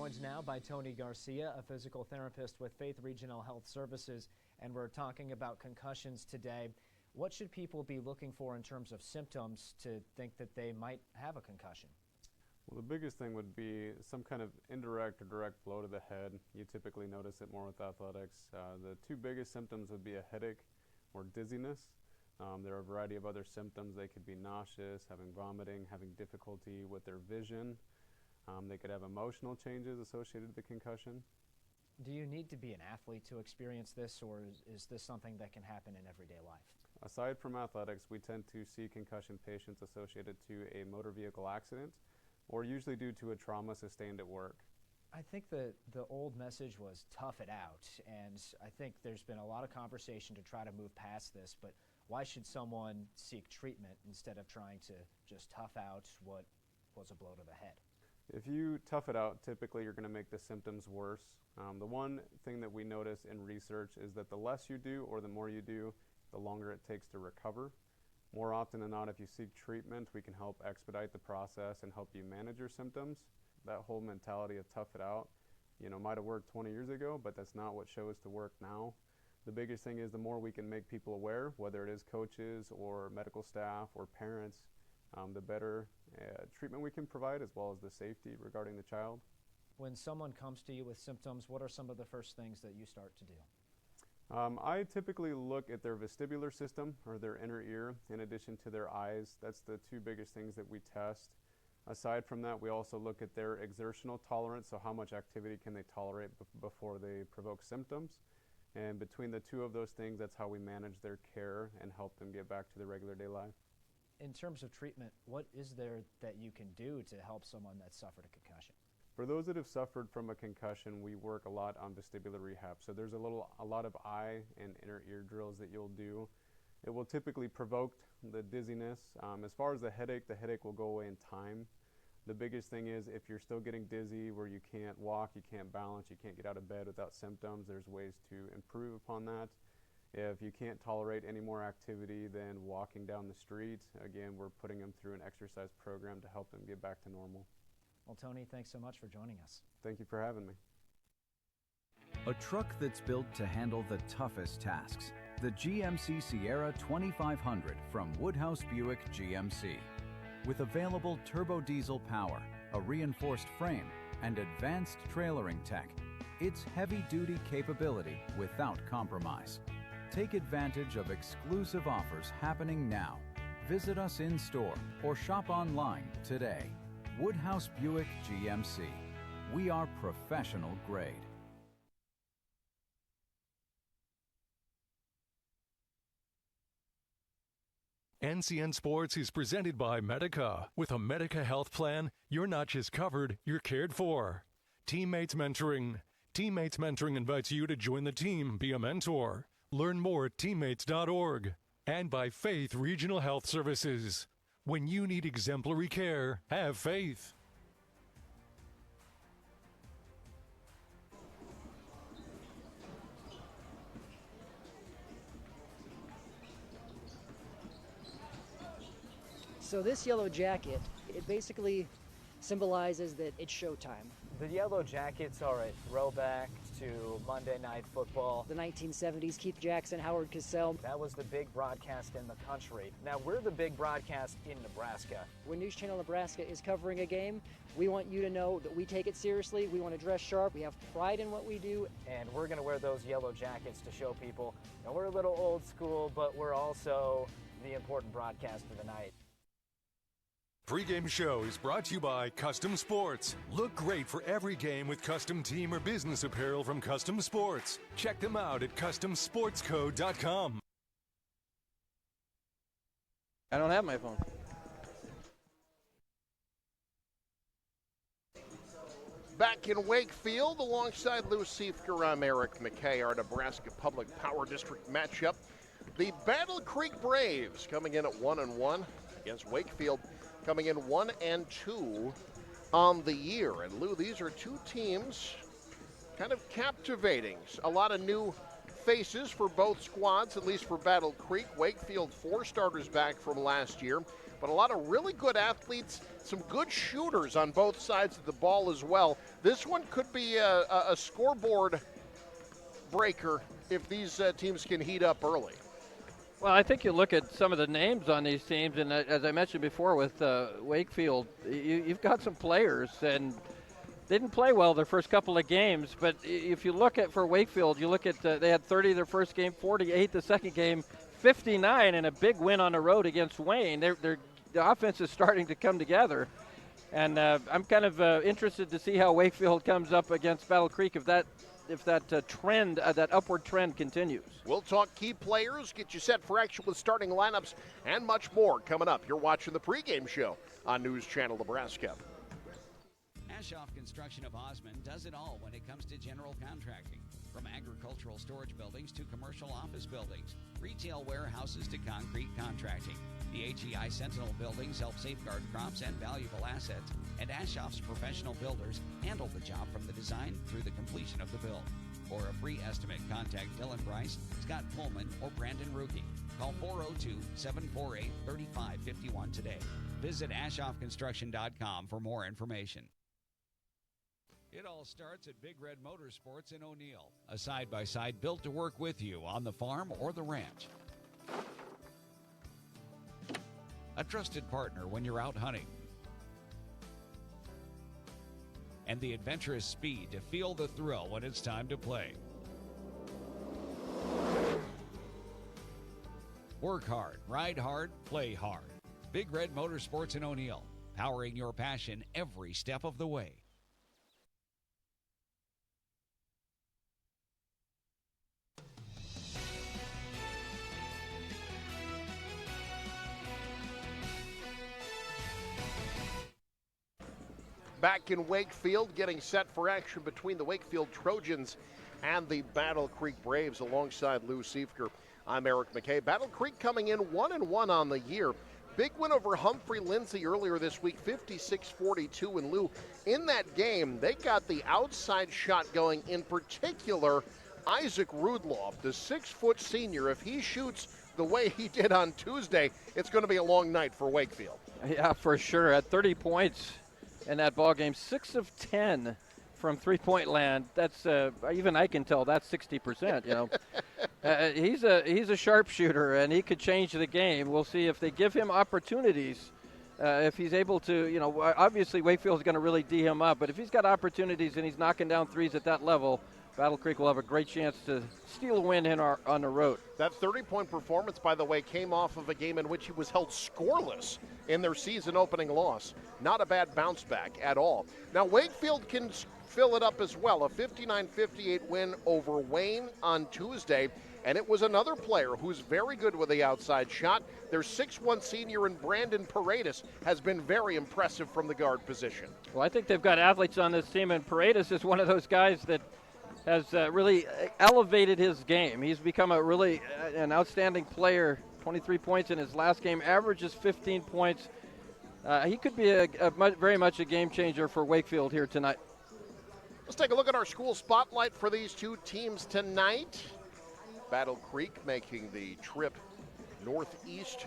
joined now by Tony Garcia, a physical therapist with Faith Regional Health Services, and we're talking about concussions today. What should people be looking for in terms of symptoms to think that they might have a concussion? Well, the biggest thing would be some kind of indirect or direct blow to the head. You typically notice it more with athletics. The two biggest symptoms would be a headache or dizziness. There are a variety of other symptoms. They could be nauseous, having vomiting, having difficulty with their vision. They could have emotional changes associated with the concussion. Do you need to be an athlete to experience this, or is this something that can happen in everyday life? Aside from athletics, we tend to see concussion patients associated to a motor vehicle accident or usually due to a trauma sustained at work. I think the old message was tough it out, and I think there's been a lot of conversation to try to move past this, but why should someone seek treatment instead of trying to just tough out what was a blow to the head? If you tough it out, typically you're going to make the symptoms worse. The one thing that we notice in research is that the less you do or the more you do, the longer it takes to recover. More often than not, if you seek treatment, we can help expedite the process and help you manage your symptoms. That whole mentality of tough it out, might have worked 20 years ago, but that's not what shows to work now. The biggest thing is the more we can make people aware, whether it is coaches or medical staff or parents, the better treatment we can provide, as well as the safety regarding the child. When someone comes to you with symptoms, what are some of the first things that you start to do? I typically look at their vestibular system or their inner ear in addition to their eyes. That's the two biggest things that we test. Aside from that, we also look at their exertional tolerance, so how much activity can they tolerate before they provoke symptoms. And between the two of those things, that's how we manage their care and help them get back to their regular day life. In terms of treatment, what is there that you can do to help someone that suffered a concussion? For those that have suffered from a concussion, we work a lot on vestibular rehab. So there's a lot of eye and inner ear drills that you'll do. It will typically provoke the dizziness. As far as the headache will go away in time. The biggest thing is if you're still getting dizzy where you can't walk, you can't balance, you can't get out of bed without symptoms, there's ways to improve upon that. If you can't tolerate any more activity than walking down the street, again, we're putting them through an exercise program to help them get back to normal. Well, Tony, thanks so much for joining us. Thank you for having me. A truck that's built to handle the toughest tasks. The GMC Sierra 2500 from Woodhouse Buick GMC. With available turbo diesel power, a reinforced frame, and advanced trailering tech, it's heavy-duty capability without compromise. Take advantage of exclusive offers happening now. Visit us in store or shop online today. Woodhouse Buick GMC. We are professional grade. NCN Sports is presented by Medica. With a Medica health plan, you're not just covered, you're cared for. Teammates Mentoring. Teammates Mentoring invites you to join the team, be a mentor. Learn more at teammates.org. And by Faith Regional Health Services. When you need exemplary care, have faith. So this yellow jacket, it basically symbolizes that it's showtime. The yellow jackets are a throwback to Monday Night Football. The 1970s, Keith Jackson, Howard Cosell. That was the big broadcast in the country. Now we're the big broadcast in Nebraska. When News Channel Nebraska is covering a game, we want you to know that we take it seriously. We want to dress sharp. We have pride in what we do. And we're going to wear those yellow jackets to show people, we're a little old school, but we're also the important broadcast of the night. Pre-game show is brought to you by Custom Sports. Look great for every game with custom team or business apparel from Custom Sports. Check them out at CustomSportsCo.com. I don't have my phone. Back in Wakefield, alongside Lou Siefker, I'm Eric McKay. Our Nebraska Public Power District matchup. The Battle Creek Braves coming in at 1-1 against Wakefield, coming in 1-2 on the year. And Lou, these are two teams kind of captivating. A lot of new faces for both squads, at least for Battle Creek. Wakefield 4 starters back from last year, but a lot of really good athletes, some good shooters on both sides of the ball as well. This one could be a scoreboard breaker if these teams can heat up early. Well, I think you look at some of the names on these teams, and as I mentioned before with Wakefield, you've got some players, and they didn't play well their first couple of games, but if you look at for Wakefield, you look at they had 30 their first game, 48 the second game, 59, and a big win on the road against Wayne. The offense is starting to come together, and I'm kind of interested to see how Wakefield comes up against Battle Creek if that trend, that upward trend continues. We'll talk key players, get you set for action with starting lineups, and much more coming up. You're watching the pregame show on News Channel Nebraska. Ashoff Construction of Osmond does it all when it comes to general contracting. From agricultural storage buildings to commercial office buildings, retail warehouses to concrete contracting. The HEI Sentinel buildings help safeguard crops and valuable assets, and Ashoff's professional builders handle the job from the design through the completion of the build. For a free estimate, contact Dylan Bryce, Scott Pullman, or Brandon Ruki. Call 402-748-3551 today. Visit AshoffConstruction.com for more information. It all starts at Big Red Motorsports in O'Neill, a side-by-side built to work with you on the farm or the ranch. A trusted partner when you're out hunting. And the adventurous speed to feel the thrill when it's time to play. Work hard, ride hard, play hard. Big Red Motorsports in O'Neill, powering your passion every step of the way. Back in Wakefield, getting set for action between the Wakefield Trojans and the Battle Creek Braves alongside Lou Siefker. I'm Eric McKay. Battle Creek coming in 1-1 on the year. Big win over Humphrey Lindsay earlier this week, 56-42. And Lou, in that game, they got the outside shot going, in particular, Isaac Rudloff, the 6-foot senior. If he shoots the way he did on Tuesday, it's going to be a long night for Wakefield. Yeah, for sure. At 30 points in that ball game, 6 of 10 from three-point land. That's even I can tell that's 60%. You know, he's a sharpshooter, and he could change the game. We'll see if they give him opportunities. If he's able to, you know, obviously Wakefield's going to really D him up, but if he's got opportunities and he's knocking down threes at that level, Battle Creek will have a great chance to steal a win on the road. That 30-point performance, by the way, came off of a game in which he was held scoreless in their season-opening loss. Not a bad bounce back at all. Now, Wakefield can fill it up as well. A 59-58 win over Wayne on Tuesday, and it was another player who's very good with the outside shot. Their 6'1 senior in Brandon Paredes has been very impressive from the guard position. Well, I think they've got athletes on this team, and Paredes is one of those guys that has really elevated his game. He's become a really an outstanding player. 23 points in his last game, averages 15 points. He could be very much a game changer for Wakefield here tonight. Let's take a look at our school spotlight for these two teams tonight. Battle Creek making the trip northeast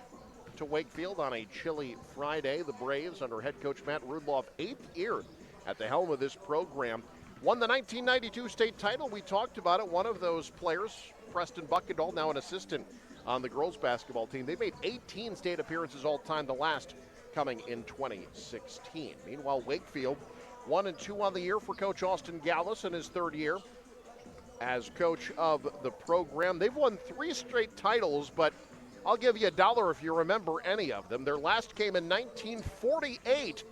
to Wakefield on a chilly Friday. The Braves, under head coach Matt Rudloff, 8th year at the helm of this program, won the 1992 state title. We talked about it. One of those players, Preston Buckendall, now an assistant on the girls basketball team. They made 18 state appearances all time, the last coming in 2016. Meanwhile, Wakefield 1-2 on the year for Coach Austin Gallus in his third year as coach of the program. They've won 3 straight titles, but I'll give you $1 if you remember any of them. Their last came in 1948.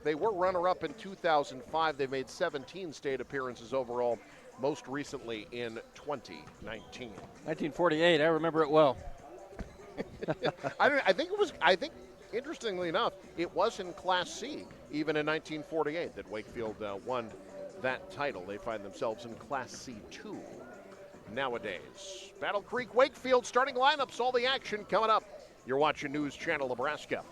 They were runner-up in 2005. They made 17 state appearances overall, most recently in 2019. 1948, I remember it well. I think, interestingly enough, it was in Class C, even in 1948, that Wakefield won that title. They find themselves in Class C2 nowadays. Battle Creek, Wakefield, starting lineups, all the action coming up. You're watching News Channel Nebraska.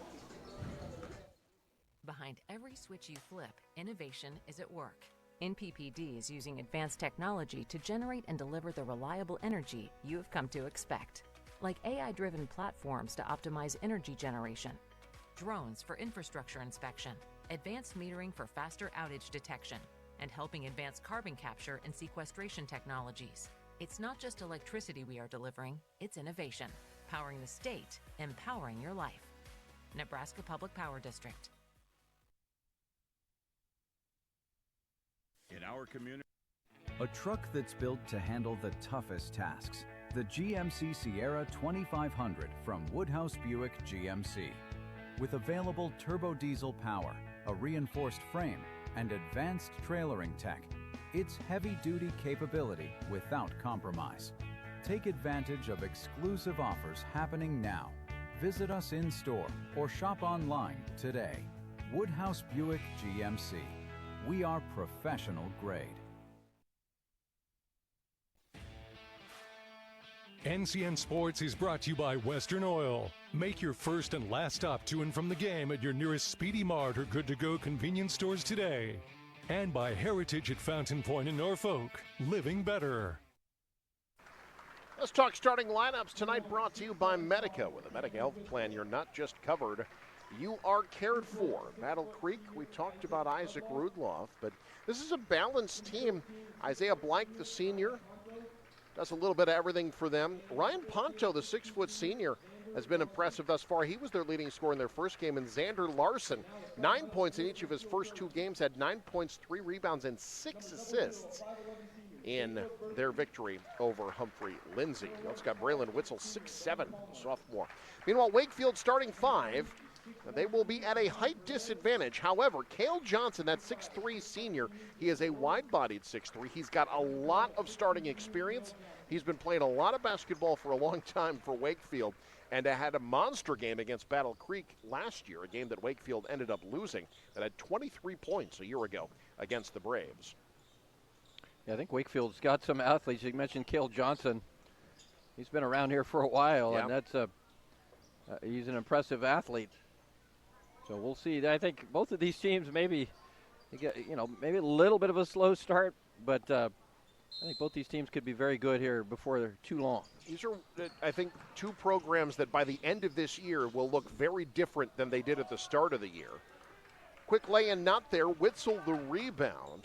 Behind every switch you flip, innovation is at work. NPPD is using advanced technology to generate and deliver the reliable energy you have come to expect, like AI-driven platforms to optimize energy generation, drones for infrastructure inspection, advanced metering for faster outage detection, and helping advance carbon capture and sequestration technologies. It's not just electricity we are delivering, it's innovation, powering the state, empowering your life. Nebraska Public Power District. In our community, a truck that's built to handle the toughest tasks. The GMC Sierra 2500 from Woodhouse Buick GMC. With available turbo diesel power, a reinforced frame, and advanced trailering tech, it's heavy-duty capability without compromise. Take advantage of exclusive offers happening now. Visit us in-store or shop online today. Woodhouse Buick GMC. We are professional grade. NCN Sports is brought to you by Western Oil. Make your first and last stop to and from the game at your nearest Speedy Mart or Good to Go convenience stores today. And by Heritage at Fountain Point in Norfolk. Living better. Let's talk starting lineups tonight, brought to you by Medica. With a Medica health plan, you're not just covered, you are cared for. Battle Creek, we talked about Isaac Rudloff, but this is a balanced team. Isaiah Blank, the senior, does a little bit of everything for them. Ryan Ponto, the 6-foot senior, has been impressive thus far. He was their leading scorer in their first game. And Xander Larson, 9 points in each of his first 2 games, had 9 points, 3 rebounds, and 6 assists in their victory over Humphrey Lindsay. It's got Braylon Witzel, 6'7", sophomore. Meanwhile, Wakefield starting 5. They will be at a height disadvantage. However, Cale Johnson, that 6'3" senior, he is a wide-bodied 6'3". He's got a lot of starting experience. He's been playing a lot of basketball for a long time for Wakefield and had a monster game against Battle Creek last year, a game that Wakefield ended up losing, that had 23 points a year ago against the Braves. Yeah, I think Wakefield's got some athletes. You mentioned Cale Johnson. He's been around here for a while, and that's he's an impressive athlete. So we'll see. I think both of these teams maybe a little bit of a slow start, but I think both these teams could be very good here before they're too long. These are, I think, 2 programs that by the end of this year will look very different than they did at the start of the year. Quick lay-in not there. Witzel the rebound.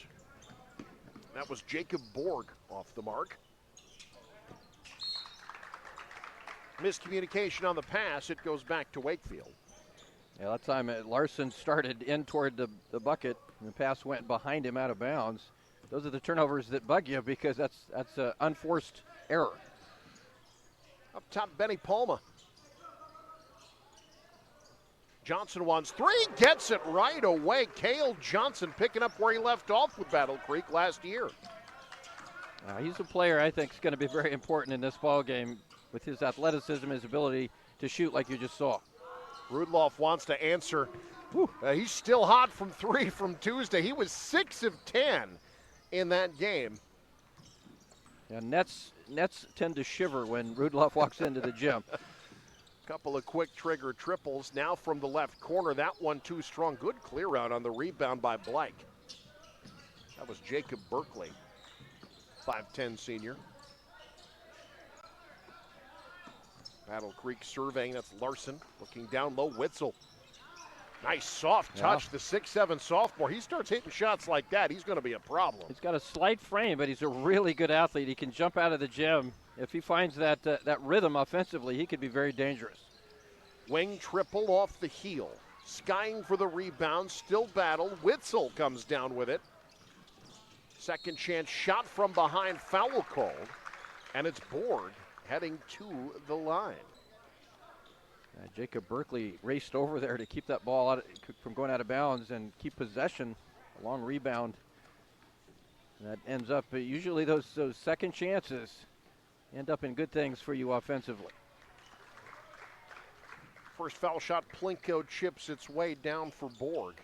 That was Jacob Borg off the mark. Miscommunication on the pass. It goes back to Wakefield. Yeah, that time Larson started in toward the bucket, and the pass went behind him out of bounds. Those are the turnovers that bug you because that's an unforced error. Up top, Benny Palma. Johnson wants 3, gets it right away. Cale Johnson picking up where he left off with Battle Creek last year. He's a player I think is going to be very important in this ball game with his athleticism, his ability to shoot like you just saw. Rudloff wants to answer. He's still hot from 3 from Tuesday. He was 6 of 10 in that game. Yeah, Nets tend to shiver when Rudloff walks into the gym. Couple of quick trigger triples now from the left corner. That one too strong. Good clear out on the rebound by Blank. That was Jacob Berkeley, 5'10" senior. Battle Creek surveying. That's Larson looking down low. Witzel. Nice soft touch. The 6'7" sophomore. He starts hitting shots like that, he's going to be a problem. He's got a slight frame, but he's a really good athlete. He can jump out of the gym. If he finds that rhythm offensively, he could be very dangerous. Wing triple off the heel. Skying for the rebound. Still battle. Witzel comes down with it. Second chance shot from behind. Foul called. And it's Borg heading to the line. Jacob Berkeley raced over there to keep that ball out from going out of bounds and keep possession. A long rebound. That ends up, usually those second chances end up in good things for you offensively. First foul shot, Plinko chips its way down for Borg.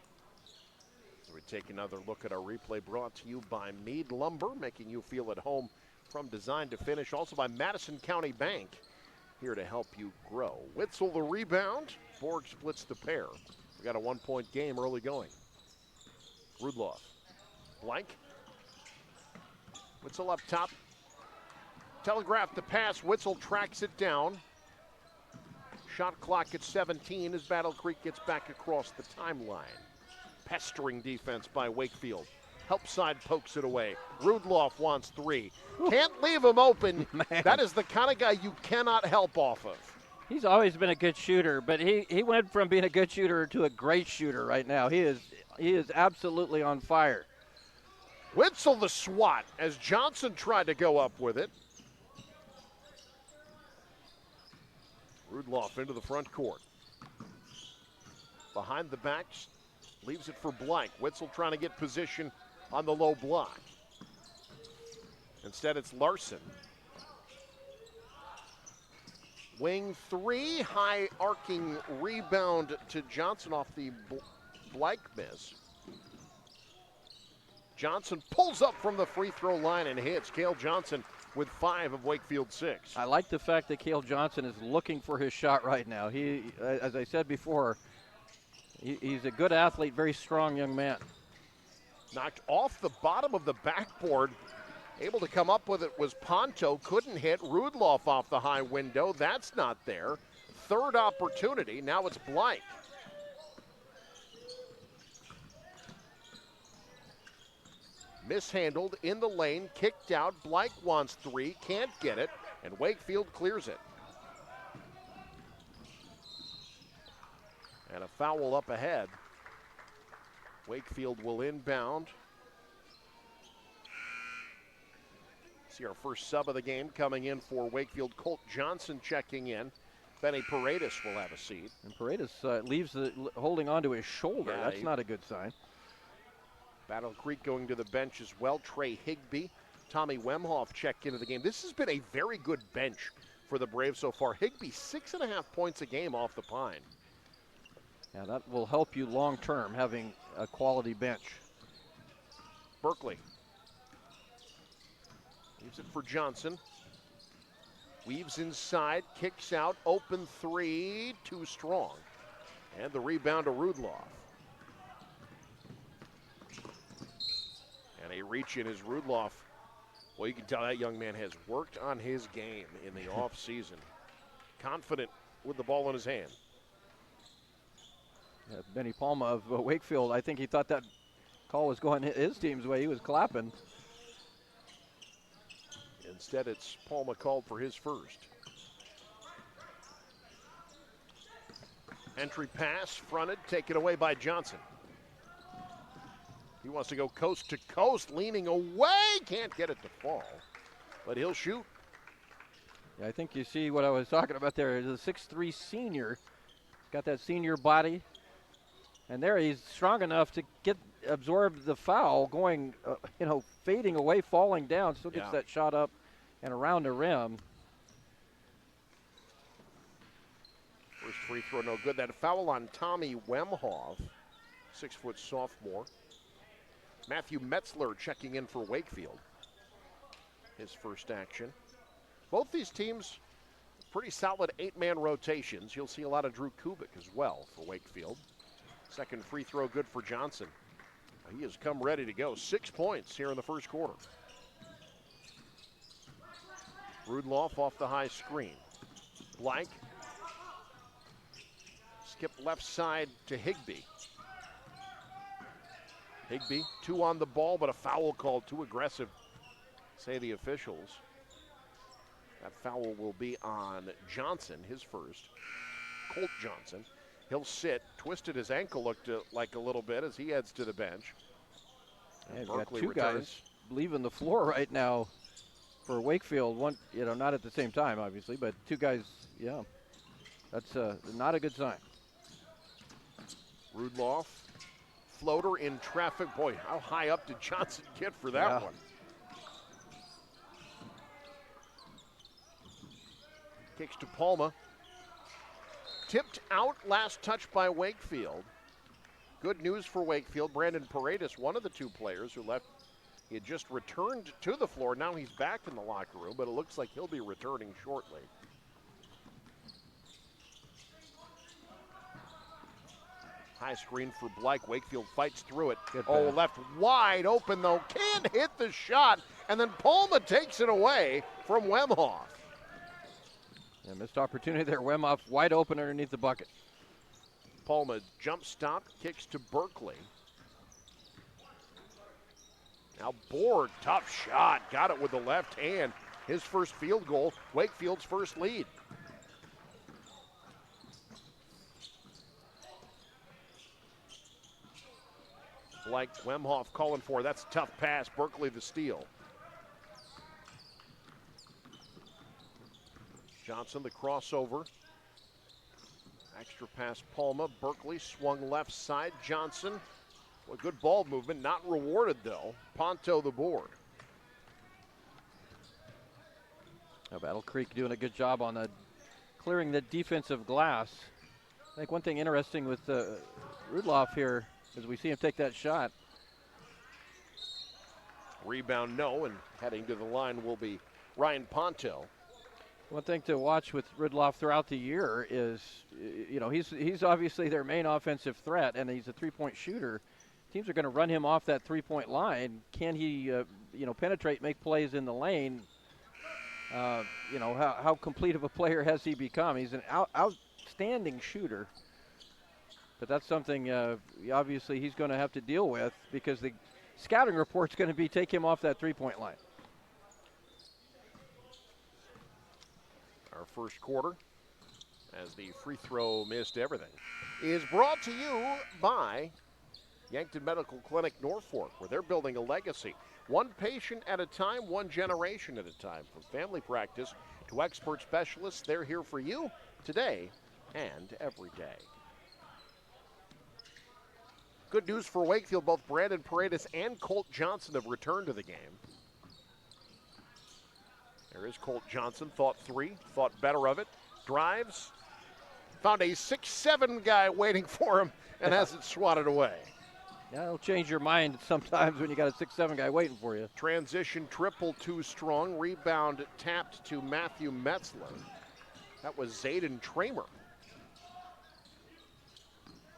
So we take another look at our replay, brought to you by Meade Lumber, making you feel at home from design to finish. Also by Madison County Bank, here to help you grow. Witzel the rebound. Borg splits the pair. We got a 1-point game early going. Rudloff. Blank Witzel up top. Telegraphed the pass. Witzel tracks it down. Shot clock at 17 as Battle Creek gets back across the timeline. Pestering defense by Wakefield. Help side pokes it away. Rudloff wants 3. Can't leave him open. That is the kind of guy you cannot help off of. He's always been a good shooter, but he went from being a good shooter to a great shooter right now. He is absolutely on fire. Witzel the swat as Johnson tried to go up with it. Rudloff into the front court. Behind the backs, leaves it for Blank. Witzel trying to get position on the low block. Instead, it's Larson. Wing 3, high arcing rebound to Johnson off the Blank miss. Johnson pulls up from the free throw line and hits. Cale Johnson with 5 of Wakefield's 6. I like the fact that Cale Johnson is looking for his shot right now. He, as I said before, he's a good athlete, very strong young man. Knocked off the bottom of the backboard. Able to come up with it was Ponto. Couldn't hit. Rudloff off the high window. That's not there. Third opportunity. Now it's Blank. Mishandled in the lane, kicked out. Blank wants 3, can't get it, and Wakefield clears it. And a foul up ahead. Wakefield will inbound. See our first sub of the game coming in for Wakefield. Colt Johnson checking in. Benny Paredes will have a seat. And Paredes leaves holding on to his shoulder. Yeah, that's not a good sign. Battle Creek going to the bench as well. Trey Higbee, Tommy Wemhoff check into the game. This has been a very good bench for the Braves so far. Higbee 6.5 points a game off the pine. Yeah, that will help you long term, having a quality bench. Berkeley leaves it for Johnson. Weaves inside, kicks out, open 3, too strong. And the rebound to Rudloff. And a reach in is Rudloff. Well, you can tell that young man has worked on his game in the offseason. Confident with the ball in his hand. Yeah, Benny Palma of Wakefield, I think he thought that call was going his team's way. He was clapping. Instead, it's Palma called for his first. Entry pass, fronted, taken away by Johnson. He wants to go coast to coast, leaning away. Can't get it to fall, but he'll shoot. Yeah, I think you see what I was talking about there. The 6'3" senior, got that senior body. And there he's strong enough to absorb the foul, going, fading away, falling down. Still gets that shot up and around the rim. First free throw, no good. That foul on Tommy Wemhoff, 6-foot sophomore. Matthew Metzler checking in for Wakefield. His first action. Both these teams, pretty solid 8-man rotations. You'll see a lot of Drew Kubik as well for Wakefield. Second free throw good for Johnson. He has come ready to go. 6 points here in the first quarter. Rudloff off the high screen. Blank. Skip left side to Higbee. Higbee, 2 on the ball, but a foul called too aggressive, say the officials. That foul will be on Johnson, his first. Colt Johnson. He'll sit, twisted his ankle, looked like a little bit as he heads to the bench. Yeah, got 2 guys leaving the floor right now for Wakefield. One, not at the same time, obviously, but 2 guys, yeah. That's not a good sign. Rudloff, floater in traffic. Boy, how high up did Johnson get for that one? Kicks to Palma. Tipped out, last touch by Wakefield. Good news for Wakefield. Brandon Paredes, one of the 2 players who left, he had just returned to the floor. Now he's back in the locker room, but it looks like he'll be returning shortly. High screen for Blake. Wakefield fights through it. Left wide open, though. Can't hit the shot. and then Palma takes it away from Wemhoff. Yeah, missed opportunity there. Wemhoff wide open underneath the bucket. Palma jump stop, kicks to Berkeley. Now Board, tough shot, got it with the left hand. His first field goal, Wakefield's first lead. Like Wemhoff calling for, that's a tough pass, Berkeley the steal. Johnson the crossover. Extra pass Palma, Berkeley swung left side, Johnson. Well, good ball movement, not rewarded though. Ponto the board. Battle Creek doing a good job on clearing the defensive glass. I think one thing interesting with Rudloff here is we see him take that shot. Rebound no, and heading to the line will be Ryan Ponto. One thing to watch with Rudloff throughout the year is, he's obviously their main offensive threat, and he's a three-point shooter. Teams are going to run him off that three-point line. Can he, penetrate, make plays in the lane? How complete of a player has he become? He's an outstanding shooter, but that's something obviously he's going to have to deal with because the scouting report's going to be take him off that three-point line. Our first quarter, as the free throw missed everything, is brought to you by Yankton Medical Clinic Norfolk, where they're building a legacy. One patient at a time, one generation at a time. From family practice to expert specialists, they're here for you today and every day. Good news for Wakefield, both Brandon Paredes and Colt Johnson have returned to the game. There is Colt Johnson, thought better of it, drives, found a 6'7" guy waiting for him and has it swatted away. Yeah, it'll change your mind sometimes when you got a 6'7" guy waiting for you. Transition triple too strong, rebound tapped to Matthew Metzler. That was Zayden Tramer.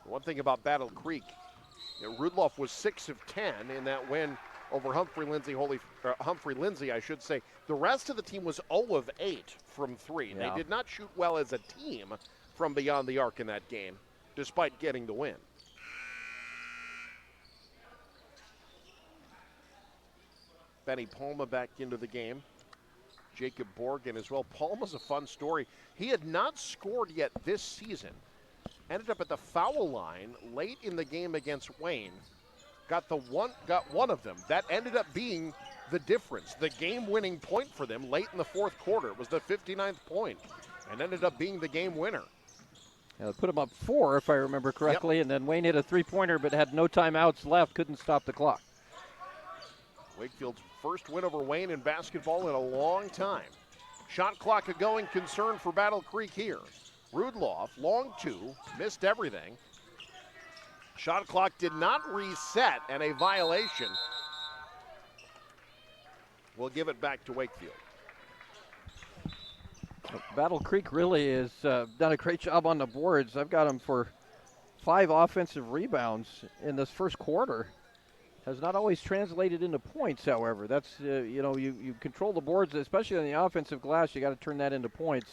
One thing about Battle Creek, Rudloff was 6 of 10 in that win over Humphrey Lindsay, I should say. The rest of the team was 0 of 8 from 3. Yeah. They did not shoot well as a team from beyond the arc in that game, despite getting the win. Benny Palma back into the game. Jacob Borgen as well. Palma's a fun story. He had not scored yet this season. Ended up at the foul line late in the game against Wayne. Got one of them. That ended up being the difference, the game-winning point for them late in the fourth quarter. It was the 59th point and ended up being the game winner. Yeah, they put him up 4, if I remember correctly, and then Wayne hit a three-pointer but had no timeouts left, couldn't stop the clock. Wakefield's first win over Wayne in basketball in a long time. Shot clock a going concern for Battle Creek here. Rudloff, long 2, missed everything. Shot clock did not reset, and a violation. We'll give it back to Wakefield. Battle Creek really has done a great job on the boards. I've got them for 5 offensive rebounds in this first quarter. Has not always translated into points, however. That's, you control the boards, especially on the offensive glass. You got to turn that into points.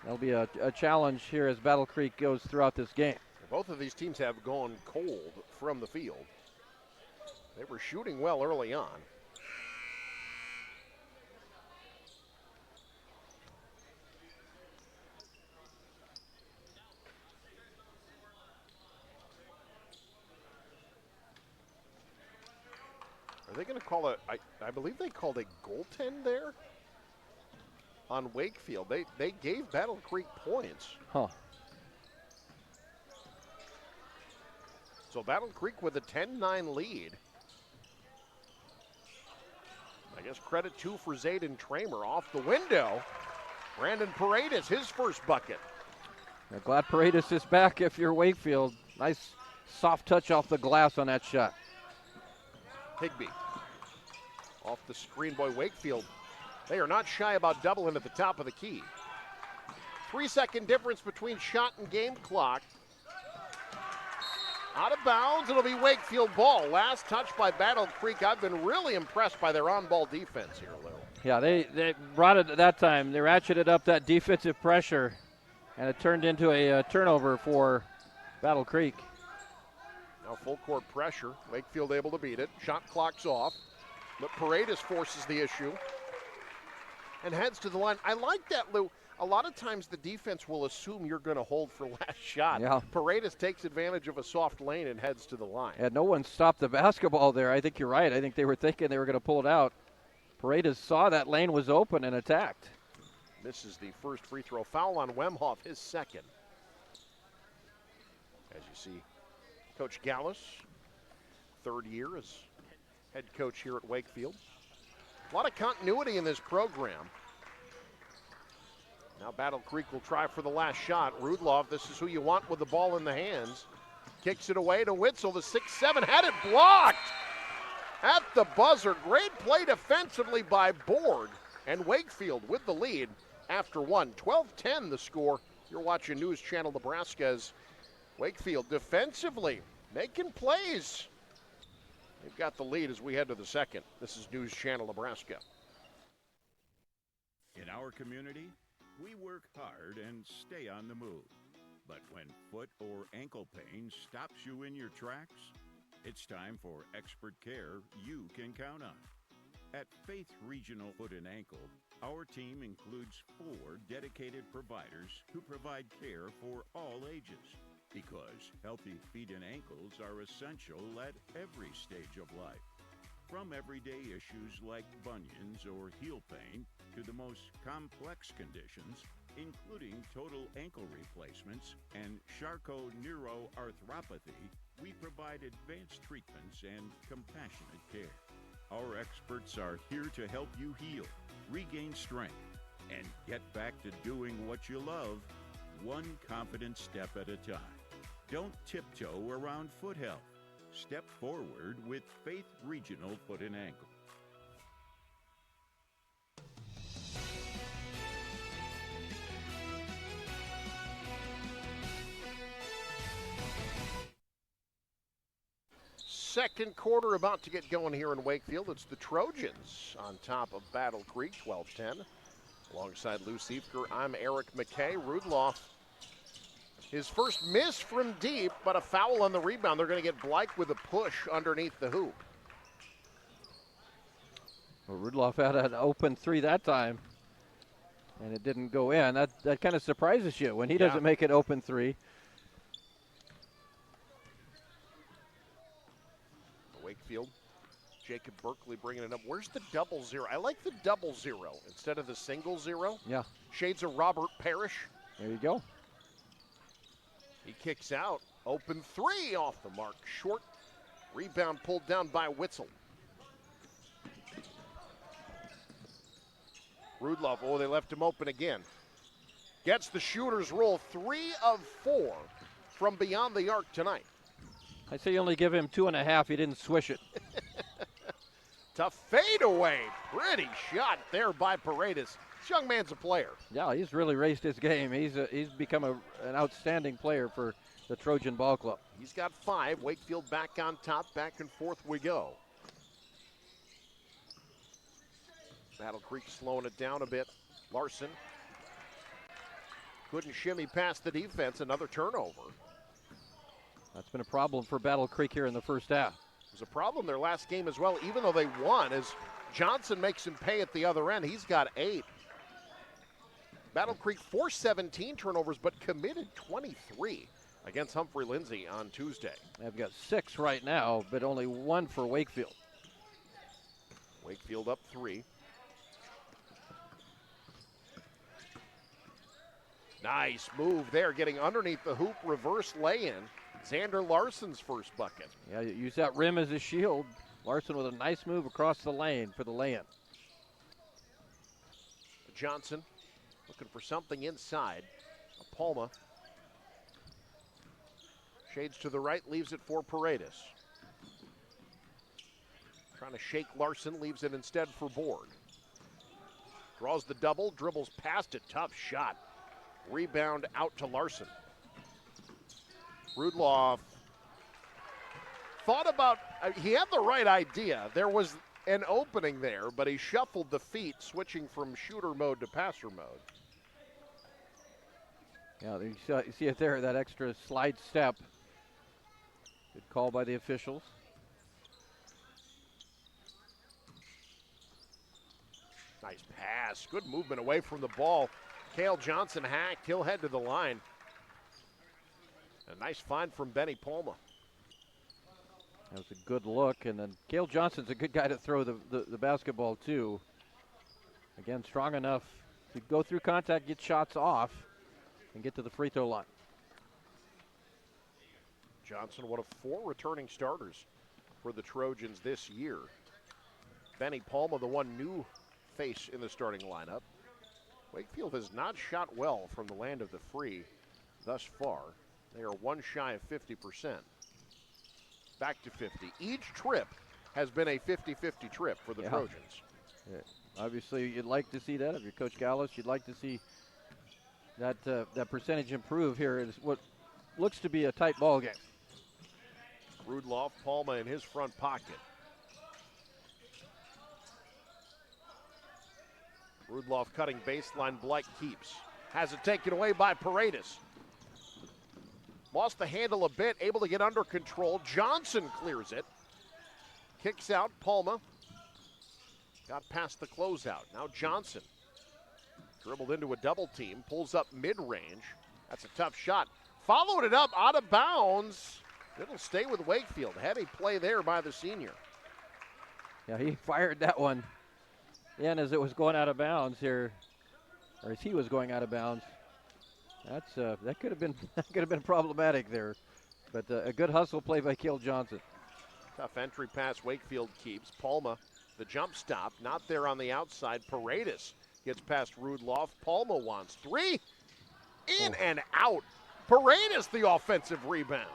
That'll be a challenge here as Battle Creek goes throughout this game. Both of these teams have gone cold from the field. They were shooting well early on. Are they going to call I believe they called a goaltend there on Wakefield. They gave Battle Creek points. Huh. So Battle Creek with a 10-9 lead. I guess credit too for Zayden Tramer off the window. Brandon Paredes, his first bucket. Yeah, glad Paredes is back if you're Wakefield. Nice soft touch off the glass on that shot. Higbee off the screen. Boy, Wakefield, they are not shy about doubling at the top of the key. 3-second difference between shot and game clock. Out of bounds, it'll be Wakefield ball. Last touch by Battle Creek. I've been really impressed by their on-ball defense here, Lou. Yeah, they brought it at that time. They ratcheted up that defensive pressure, and it turned into a turnover for Battle Creek. Now full court pressure. Wakefield able to beat it. Shot clock's off. But Paredes forces the issue and heads to the line. I like that, Lou. A lot of times the defense will assume you're going to hold for last shot. Yeah. Paredes takes advantage of a soft lane and heads to the line. And no one stopped the basketball there. I think you're right. I think they were thinking they were going to pull it out. Paredes saw that lane was open and attacked. Misses the first free throw. Foul on Wemhoff, his second. As you see, Coach Gallus, third year as head coach here at Wakefield. A lot of continuity in this program. Now Battle Creek will try for the last shot. Rudloff, this is who you want with the ball in the hands. Kicks it away to Witzel, the 6'7", had it blocked at the buzzer. Great play defensively by Borg, and Wakefield with the lead after one. 12-10 the score. You're watching News Channel Nebraska's Wakefield defensively making plays. They've got the lead as we head to the second. This is News Channel Nebraska. In our community, we work hard and stay on the move. But when foot or ankle pain stops you in your tracks, it's time for expert care you can count on. At Faith Regional Foot and Ankle, our team includes 4 dedicated providers who provide care for all ages, because healthy feet and ankles are essential at every stage of life. From everyday issues like bunions or heel pain to the most complex conditions, including total ankle replacements and Charcot-neuroarthropathy, we provide advanced treatments and compassionate care. Our experts are here to help you heal, regain strength, and get back to doing what you love, one confident step at a time. Don't tiptoe around foot health. Step forward with Faith Regional Foot and Ankle. Second quarter about to get going here in Wakefield. It's the Trojans on top of Battle Creek, 12-10. Alongside Lou Siefker, I'm Eric McKay. Rudloff, his first miss from deep, but a foul on the rebound. They're going to get Blyke with a push underneath the hoop. Well, Rudloff had an open 3 that time, and it didn't go in. That kind of surprises you when he doesn't make it open 3. Wakefield, Jacob Berkeley bringing it up. Where's the 0-0? I like the 0-0 instead of the single 0. Yeah. Shades of Robert Parrish. There you go. He kicks out. Open 3 off the mark. Short rebound pulled down by Witzel. Rudloff, oh, they left him open again. Gets the shooter's roll. 3 of 4 from beyond the arc tonight. I say you only give him 2.5. He didn't swish it. Tough fadeaway. Pretty shot there by Paredes. This young man's a player. Yeah, he's really raised his game. He's become an outstanding player for the Trojan Ball Club. He's got 5. Wakefield back on top. Back and forth we go. Battle Creek slowing it down a bit. Larson couldn't shimmy past the defense. Another turnover. That's been a problem for Battle Creek here in the first half. It was a problem their last game as well, even though they won, as Johnson makes him pay at the other end. He's got 8. Battle Creek 4-17 turnovers, but committed 23 against Humphrey Lindsay on Tuesday. They've got 6 right now, but only 1 for Wakefield. Wakefield up 3. Nice move there, getting underneath the hoop, reverse lay-in. Xander Larson's first bucket. Yeah, you use that rim as a shield. Larson with a nice move across the lane for the lay-in. Johnson looking for something inside. Palma. Shades to the right, leaves it for Paredes. Trying to shake Larson, leaves it instead for Borg. Draws the double, dribbles past it, tough shot. Rebound out to Larson. Rudloff thought about, he had the right idea. There was an opening there, but he shuffled the feet, switching from shooter mode to passer mode. Yeah, you see it there, that extra slide step. Good call by the officials. Nice pass. Good movement away from the ball. Cale Johnson hacked. He'll head to the line. A nice find from Benny Palma. That was a good look, and then Cale Johnson's a good guy to throw the basketball to. Again, strong enough to go through contact, get shots off, and get to the free throw line. Johnson, one of 4 returning starters for the Trojans this year. Benny Palma, the one new face in the starting lineup. Wakefield has not shot well from the land of the free thus far. They are 1 shy of 50%. Back to 50. Each trip has been a 50-50 trip for the Trojans. Yeah. Obviously, you'd like to see that. If you're Coach Gallus, you'd like to see that percentage improve here. Is what looks to be a tight ball game. Rudloff, Palma in his front pocket. Rudloff cutting baseline, Blake keeps. Has it taken away by Paredes. Lost the handle a bit, able to get under control. Johnson clears it. Kicks out, Palma. Got past the closeout. Now Johnson. Dribbled into a double team, pulls up mid-range. That's a tough shot. Followed it up out of bounds. It'll stay with Wakefield. Heavy play there by the senior. Yeah, he fired that one. And as it was going out of bounds here, or as he was going out of bounds, that could have been problematic there. But a good hustle play by Cale Johnson. Tough entry pass. Wakefield keeps. Palma, the jump stop, not there on the outside. Paredes gets past Rudloff. Palma wants 3. In and out. Paredes the offensive rebound.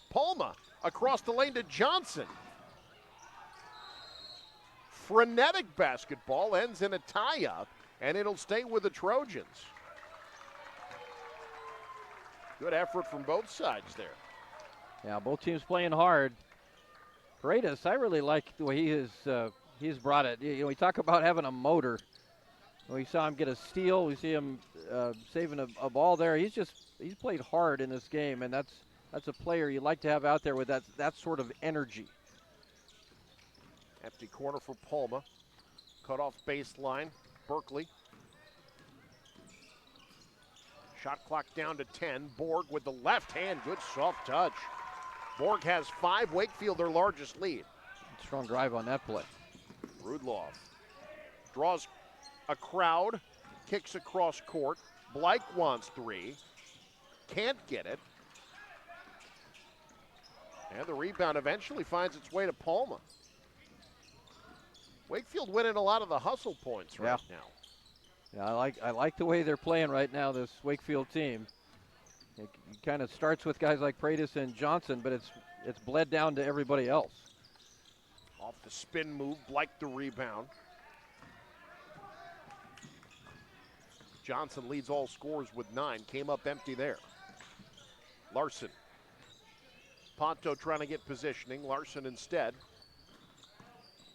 Palma across the lane to Johnson. Frenetic basketball ends in a tie-up, and it'll stay with the Trojans. Good effort from both sides there. Yeah, both teams playing hard. Paredes, I really like the way he's brought it. You know, we talk about having a motor. We saw him get a steal. We see him saving a ball there. He's played hard in this game, and that's a player you like to have out there with that sort of energy. Empty corner for Palma. Cut off baseline. Berkeley. Shot clock down to 10. Borg with the left hand. Good soft touch. Borg has 5. Wakefield their largest lead. Strong drive on that play. Rudloff draws a crowd. Kicks across court. Blake wants 3. Can't get it. And the rebound eventually finds its way to Palma. Wakefield winning a lot of the hustle points right now. Yeah, I like the way they're playing right now, this Wakefield team. It kind of starts with guys like Paredes and Johnson, but it's bled down to everybody else. Off the spin move, Blake the rebound. Johnson leads all scorers with 9. Came up empty there. Larson. Ponto trying to get positioning. Larson instead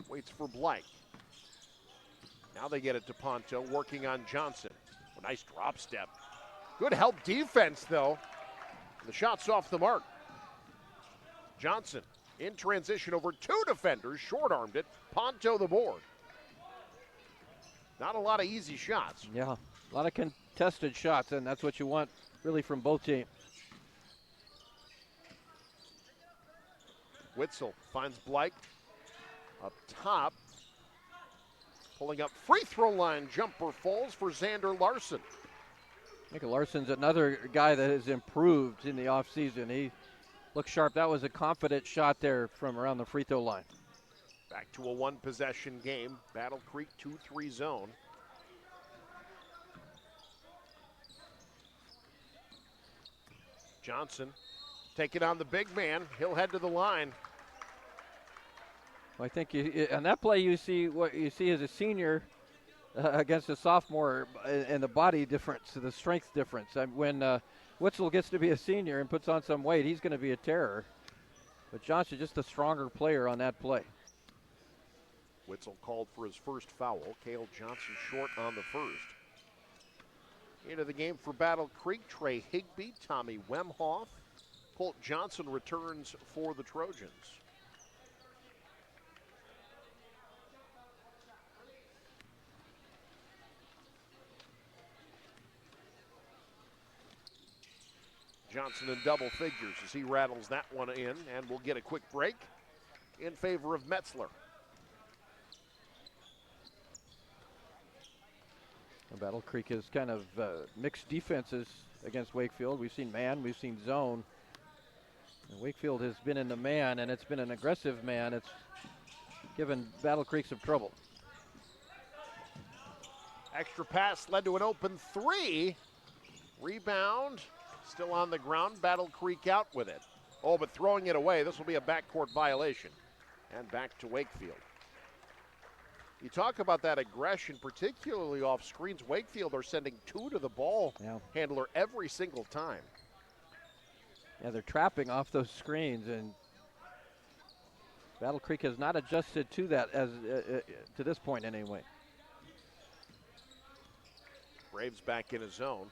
waits for Blake. Now they get it to Ponto, working on Johnson. A nice drop step. Good help defense, though. The shot's off the mark. Johnson in transition over 2 defenders, short-armed it. Ponto the board. Not a lot of easy shots. Yeah, a lot of contested shots, and that's what you want really from both teams. Witzel finds Blake up top. Pulling up free throw line jumper falls for Xander Larson. I think Larson's another guy that has improved in the offseason. He looks sharp. That was a confident shot there from around the free throw line. Back to a 1-possession game. Battle Creek 2-3 zone. Johnson taking on the big man. He'll head to the line. Well, I think on that play you see what you see as a senior against a sophomore and the body difference, the strength difference. When Witzel gets to be a senior and puts on some weight, he's going to be a terror. But Johnson just a stronger player on that play. Witzel called for his first foul. Cale Johnson short on the first. Into the game for Battle Creek, Trey Higbee, Tommy Wemhoff. Colt Johnson returns for the Trojans. Johnson in double figures as he rattles that one in, and we'll get a quick break in favor of Metzler. Battle Creek has kind of mixed defenses against Wakefield. We've seen man, we've seen zone. And Wakefield has been in the man, and it's been an aggressive man. It's given Battle Creek some trouble. Extra pass led to an open three. Rebound, still on the ground. Battle Creek out with it. Oh, but throwing it away. This will be a backcourt violation. And back to Wakefield. You talk about that aggression, particularly off screens. Wakefield are sending two to the ball handler every single time. Yeah, they're trapping off those screens, and Battle Creek has not adjusted to that as to this point anyway. Braves back in his zone.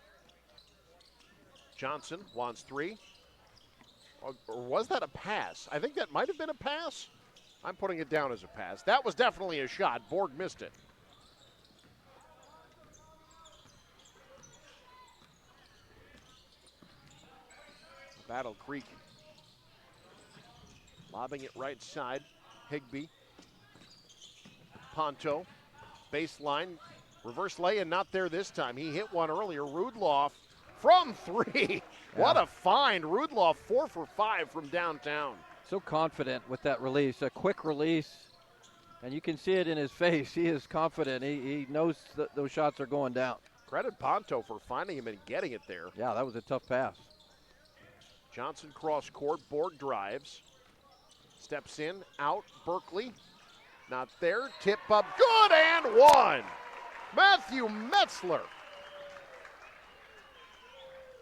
Johnson wants three. Or was that a pass? I think that might have been a pass. I'm putting it down as a pass. That was definitely a shot. Borg missed it. Battle Creek lobbing it right side. Higbee. Ponto. Baseline. Reverse lay-in, not there this time. He hit one earlier. Rudloff from three. What a find. Rudloff 4 for 5 from downtown. So confident with that release, a quick release, and you can see it in his face. He is confident. He knows that those shots are going down. Credit Ponto for finding him and getting it there. Yeah, that was a tough pass. Johnson cross court, Borg drives. Steps in, out, Berkeley. Not there, tip up, good and one. Matthew Metzler.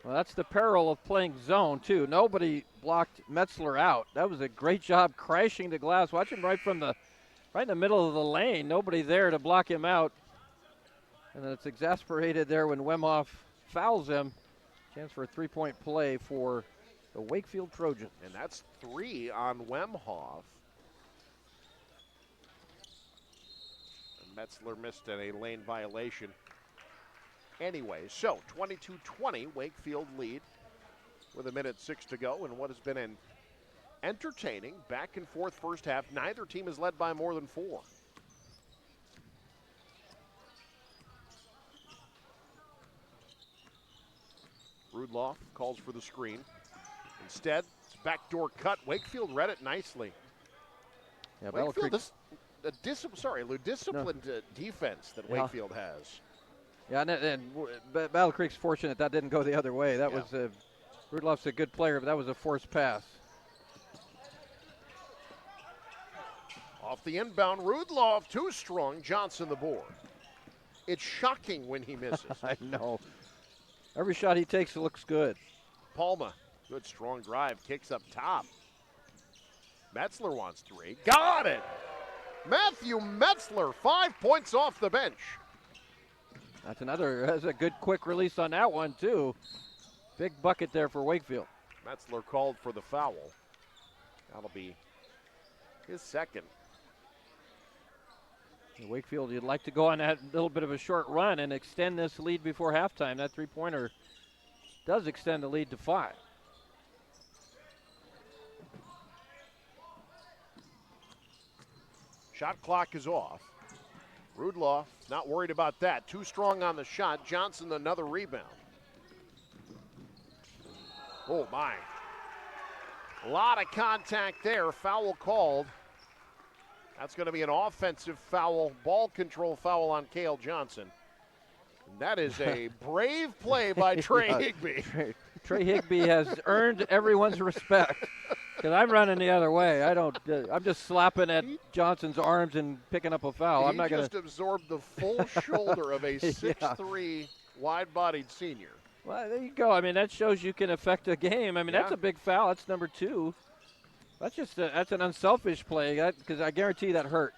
Well, that's the peril of playing zone, too. Nobody blocked Metzler out. That was a great job crashing the glass. Watch him right in the middle of the lane. Nobody there to block him out. And then it's exasperated there when Wemhoff fouls him. Chance for a three-point play for the Wakefield Trojans. And that's 3 on Wemhoff. And Metzler missed a lane violation. Anyway, so 22-20, Wakefield lead with 1:06 to go in what has been an entertaining back and forth first half. Neither team is led by more than 4. Rudloff calls for the screen. Instead, it's backdoor cut. Wakefield read it nicely. Yeah, Wakefield, disciplined defense that Wakefield has. Yeah, and Battle Creek's fortunate that didn't go the other way. That was Rudloff's a good player, but that was a forced pass. Off the inbound, Rudloff too strong. Johnson the board. It's shocking when he misses. I know. Every shot he takes looks good. Palma, good strong drive, kicks up top. Metzler wants 3. Got it! Matthew Metzler, 5 points off the bench. That's a good quick release on that one, too. Big bucket there for Wakefield. Metzler called for the foul. That'll be his second. Wakefield, you'd like to go on that little bit of a short run and extend this lead before halftime. That three-pointer does extend the lead to 5. Shot clock is off. Rudloff not worried about that. Too strong on the shot. Johnson another rebound. Oh my. A lot of contact there. Foul called. That's going to be an offensive foul, ball control foul on Cale Johnson. And that is a brave play by Trey Higbee. Trey Higbee has earned everyone's respect. Because I'm running the other way. I'm just slapping at Johnson's arms and picking up a foul. I'm not going to absorb the full shoulder of a 6'3", wide-bodied senior. Well, there you go. I mean, that shows you can affect a game. I mean, that's a big foul. That's number 2. That's an unselfish play because I guarantee that hurt.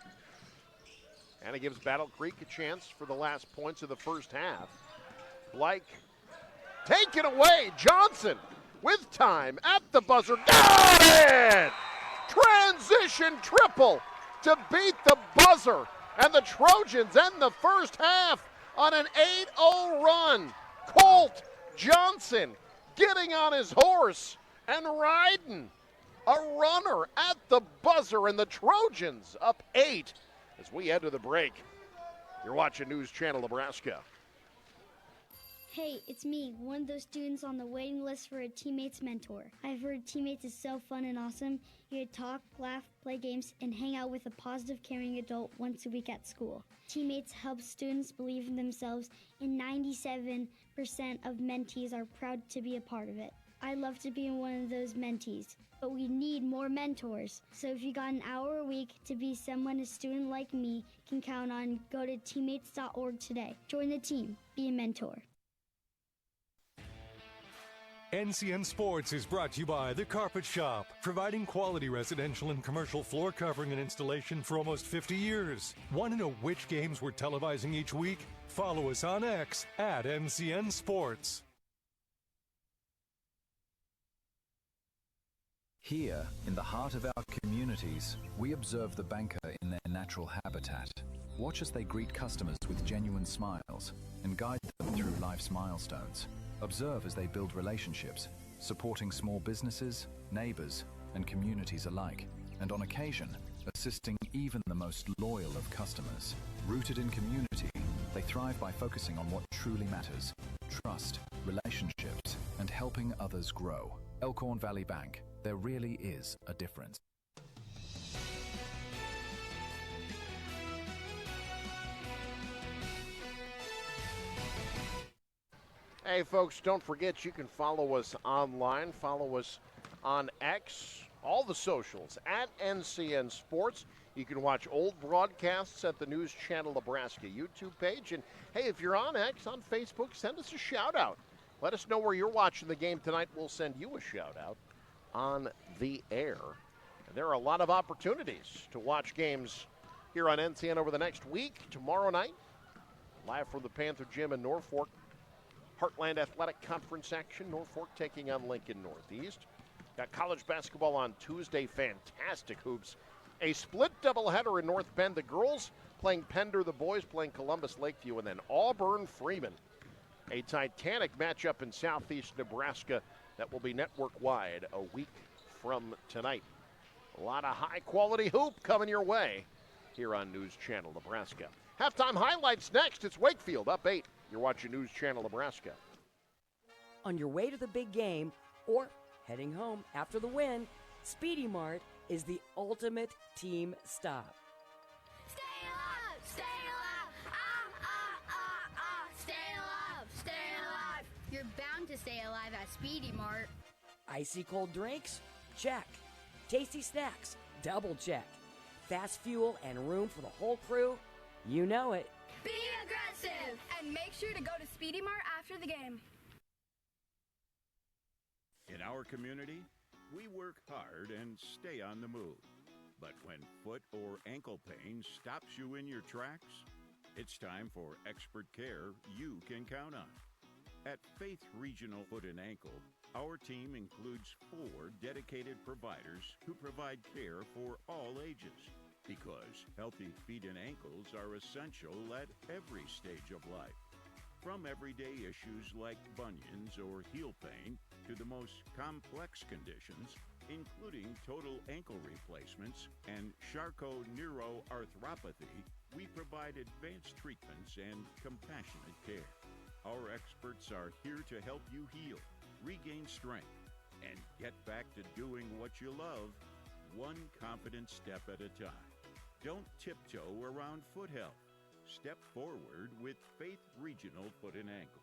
And it gives Battle Creek a chance for the last points of the first half. Blake, taken away. Johnson with time at the buzzer. Got it! Transition triple to beat the buzzer. And the Trojans end the first half on an 8-0 run. Colt Johnson getting on his horse and riding a runner at the buzzer, and the Trojans up 8 as we head to the break. You're watching News Channel Nebraska. Hey, it's me, one of those students on the waiting list for a Teammates mentor. I've heard Teammates is so fun and awesome. You get to talk, laugh, play games, and hang out with a positive, caring adult once a week at school. Teammates helps students believe in themselves, and 97% of mentees are proud to be a part of it. I'd love to be one of those mentees, but we need more mentors. So if you got an hour a week to be someone a student like me can count on, go to teammates.org today. Join the team. Be a mentor. NCN Sports is brought to you by The Carpet Shop, providing quality residential and commercial floor covering and installation for almost 50 years. Want to know which games we're televising each week? Follow us on X at NCN Sports. Here, in the heart of our communities, we observe the banker in their natural habitat. Watch as they greet customers with genuine smiles and guide them through life's milestones. Observe as they build relationships, supporting small businesses, neighbors, and communities alike, and on occasion, assisting even the most loyal of customers. Rooted in community, they thrive by focusing on what truly matters: trust, relationships, and helping others grow. Elkhorn Valley Bank, there really is a difference. Hey, folks, don't forget you can follow us online. Follow us on X, all the socials, at NCN Sports. You can watch old broadcasts at the News Channel Nebraska YouTube page. And, hey, if you're on X, on Facebook, send us a shout-out. Let us know where you're watching the game tonight. We'll send you a shout-out on the air. And there are a lot of opportunities to watch games here on NCN over the next week. Tomorrow night, live from the Panther Gym in Norfolk, Heartland Athletic Conference action. Norfolk taking on Lincoln Northeast. Got college basketball on Tuesday. Fantastic hoops. A split doubleheader in North Bend. The girls playing Pender, the boys playing Columbus Lakeview, and then Auburn Freeman. A titanic matchup in southeast Nebraska that will be network-wide a week from tonight. A lot of high-quality hoop coming your way here on News Channel Nebraska. Halftime highlights next. It's Wakefield up 8. You're watching News Channel Nebraska. On your way to the big game or heading home after the win, Speedy Mart is the ultimate team stop. Stay alive! Stay alive! Stay alive! Stay alive! You're bound to stay alive at Speedy Mart. Icy cold drinks? Check. Tasty snacks? Double check. Fast fuel and room for the whole crew? You know it. Be aggressive! And make sure to go to Speedy Mart after the game. In our community, we work hard and stay on the move. But when foot or ankle pain stops you in your tracks, it's time for expert care you can count on. At Faith Regional Foot and Ankle, our team includes 4 dedicated providers who provide care for all ages. Because healthy feet and ankles are essential at every stage of life. From everyday issues like bunions or heel pain to the most complex conditions, including total ankle replacements and Charcot-neuroarthropathy, we provide advanced treatments and compassionate care. Our experts are here to help you heal, regain strength, and get back to doing what you love, one confident step at a time. Don't tiptoe around foot health. Step forward with Faith Regional Foot and Ankle.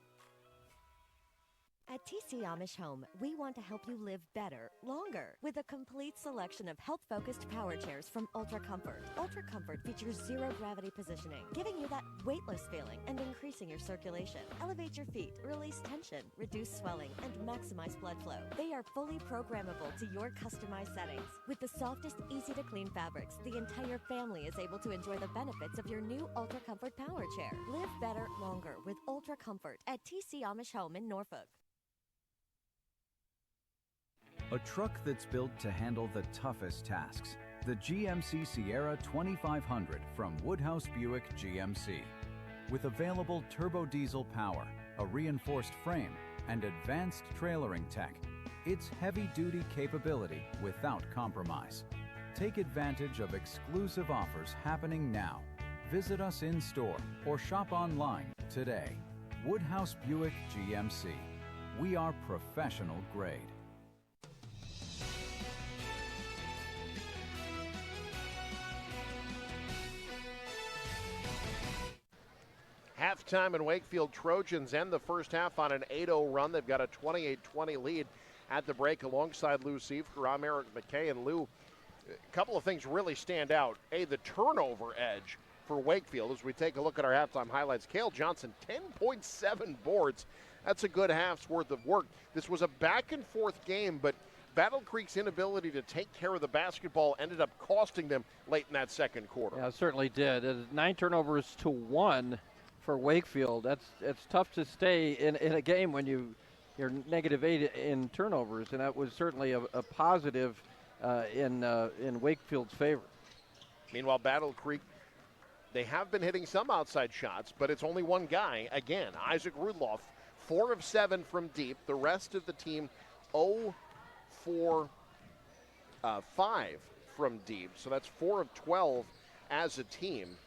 At TC Amish Home, we want to help you live better, longer, with a complete selection of health-focused power chairs from Ultra Comfort. Ultra Comfort features zero-gravity positioning, giving you that weightless feeling and increasing your circulation. Elevate your feet, release tension, reduce swelling, and maximize blood flow. They are fully programmable to your customized settings. With the softest, easy-to-clean fabrics, the entire family is able to enjoy the benefits of your new Ultra Comfort power chair. Live better, longer with Ultra Comfort at TC Amish Home in Norfolk. A truck that's built to handle the toughest tasks. The GMC Sierra 2500 from Woodhouse Buick GMC. With available turbo diesel power, a reinforced frame, and advanced trailering tech, it's heavy-duty capability without compromise. Take advantage of exclusive offers happening now. Visit us in-store or shop online today. Woodhouse Buick GMC. We are professional grade. Halftime in Wakefield, Trojans end the first half on an 8-0 run. They've got a 28-20 lead at the break alongside Lou Seifker. I'm Eric McKay, and Lou, a couple of things really stand out. The turnover edge for Wakefield as we take a look at our halftime highlights. Cale Johnson, 10.7 boards. That's a good half's worth of work. This was a back-and-forth game, but Battle Creek's inability to take care of the basketball ended up costing them late in that second quarter. Yeah, it certainly did. 9 turnovers to 1 for Wakefield. It's tough to stay in a game when you're -8 in turnovers, and that was certainly a positive in Wakefield's favor. Meanwhile, Battle Creek, they have been hitting some outside shots, but it's only one guy. Again, Isaac Rudloff, 4 of 7 from deep. The rest of the team 0 for 5 from deep. So that's 4 of 12 as a team.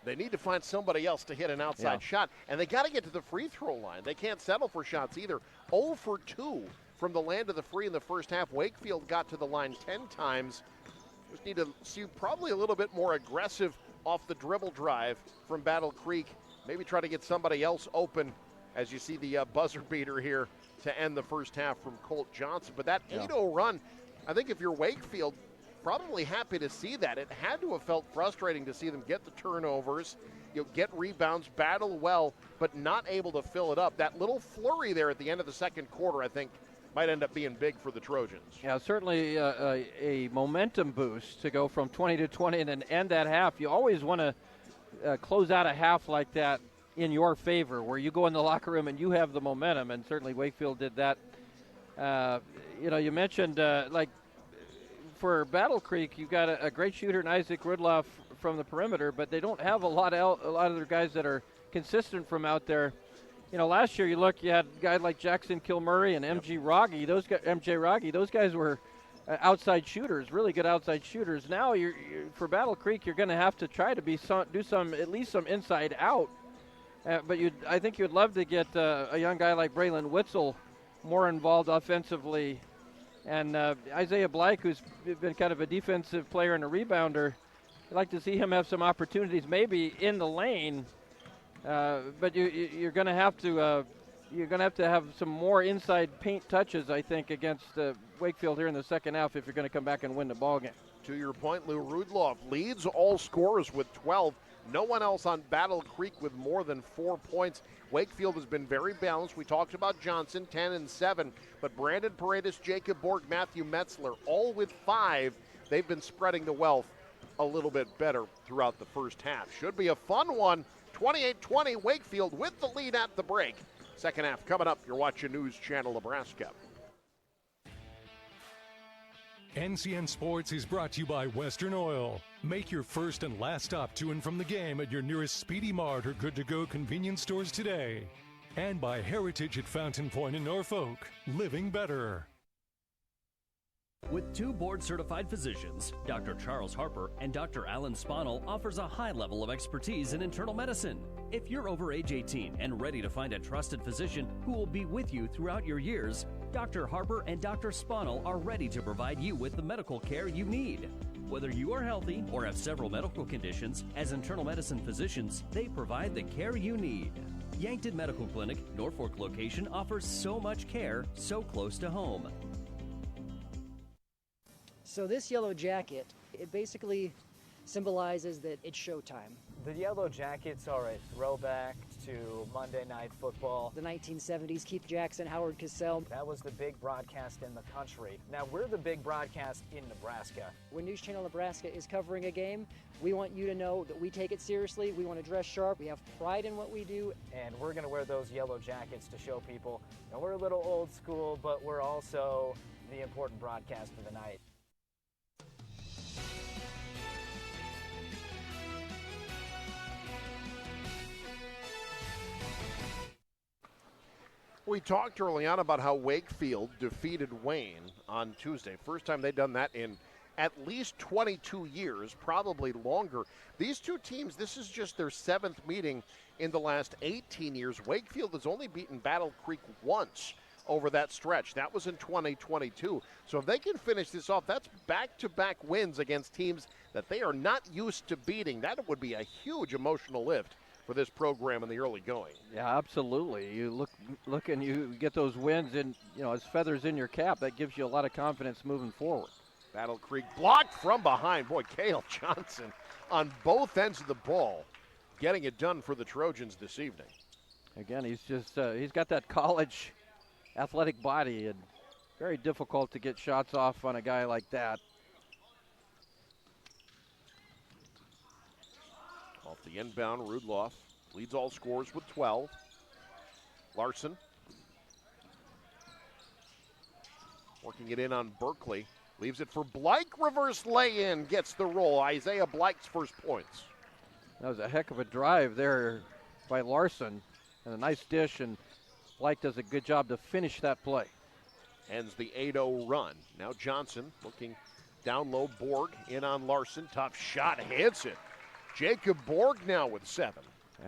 They need to find somebody else to hit an outside shot, and they got to get to the free throw line. They can't settle for shots either. 0 for 2 from the land of the free in the first half. Wakefield got to the line 10 times. Just need to see probably a little bit more aggressive off the dribble drive from Battle Creek. Maybe try to get somebody else open as you see the buzzer beater here to end the first half from Colt Johnson. But that 8-0 run, I think if you're Wakefield, probably happy to see that. It had to have felt frustrating to see them get the turnovers, get rebounds, battle well, but not able to fill it up. That little flurry there at the end of the second quarter, I think, might end up being big for the Trojans. Yeah, certainly a momentum boost to go from 20 to 20 and then end that half. You always want to close out a half like that in your favor, where you go in the locker room and you have the momentum, and certainly Wakefield did that. You mentioned, for Battle Creek, you've got a great shooter in Isaac Rudloff from the perimeter, but they don't have a lot of their guys that are consistent from out there. Last year you had guys like Jackson Kilmurray and MJ Rogge. Those guys were outside shooters, really good outside shooters. Now for Battle Creek, you're going to have to try to do at least some inside out. But I think you'd love to get a young guy like Braylon Witzel more involved offensively. And Isaiah Blake, who's been kind of a defensive player and a rebounder, I'd like to see him have some opportunities, maybe in the lane. But you're going to have to have some more inside paint touches, I think, against Wakefield here in the second half if you're going to come back and win the ball game. To your point, Lou, Rudloff leads all scorers with 12. No one else on Battle Creek with more than 4 points. Wakefield has been very balanced. We talked about Johnson, 10 and 7, but Brandon Paredes, Jacob Borg, Matthew Metzler, all with 5. They've been spreading the wealth a little bit better throughout the first half. Should be a fun one. 28-20, Wakefield with the lead at the break. Second half coming up. You're watching News Channel Nebraska. NCN Sports is brought to you by Western Oil. Make your first and last stop to and from the game at your nearest Speedy Mart or good-to-go convenience stores today. And by Heritage at Fountain Point in Norfolk. Living better. With 2 board-certified physicians, Dr. Charles Harper and Dr. Alan Spanel offers a high level of expertise in internal medicine. If you're over age 18 and ready to find a trusted physician who will be with you throughout your years, Dr. Harper and Dr. Spanel are ready to provide you with the medical care you need. Whether you are healthy or have several medical conditions, as internal medicine physicians, they provide the care you need. Yankton Medical Clinic, Norfolk location offers so much care so close to home. So this yellow jacket, it basically symbolizes that it's showtime. The Yellow Jackets are a throwback to Monday Night Football. The 1970s, Keith Jackson, Howard Cosell. That was the big broadcast in the country. Now we're the big broadcast in Nebraska. When News Channel Nebraska is covering a game, we want you to know that we take it seriously. We want to dress sharp. We have pride in what we do. And we're going to wear those yellow jackets to show people. Now we're a little old school, but we're also the important broadcast of the night. We talked early on about how Wakefield defeated Wayne on Tuesday. First time they've done that in at least 22 years, probably longer. These two teams, this is just their 7th meeting in the last 18 years. Wakefield has only beaten Battle Creek once over that stretch. That was in 2022. So if they can finish this off, that's back-to-back wins against teams that they are not used to beating. That would be a huge emotional lift for this program in the early going. Yeah, absolutely. You look and you get those wins, and as feathers in your cap, that gives you a lot of confidence moving forward. Battle Creek blocked from behind. Boy, Cale Johnson on both ends of the ball, getting it done for the Trojans this evening. Again, he's got that college athletic body, and very difficult to get shots off on a guy like that. Off the inbound, Rudloff leads all scorers with 12. Larson working it in on Berkeley. Leaves it for Blake. Reverse lay-in. Gets the roll. Isaiah Blake's first points. That was a heck of a drive there by Larson. And a nice dish, and Blake does a good job to finish that play. Ends the 8-0 run. Now Johnson looking down low. Borg in on Larson. Tough shot. Hits it. Jacob Borg now with 7.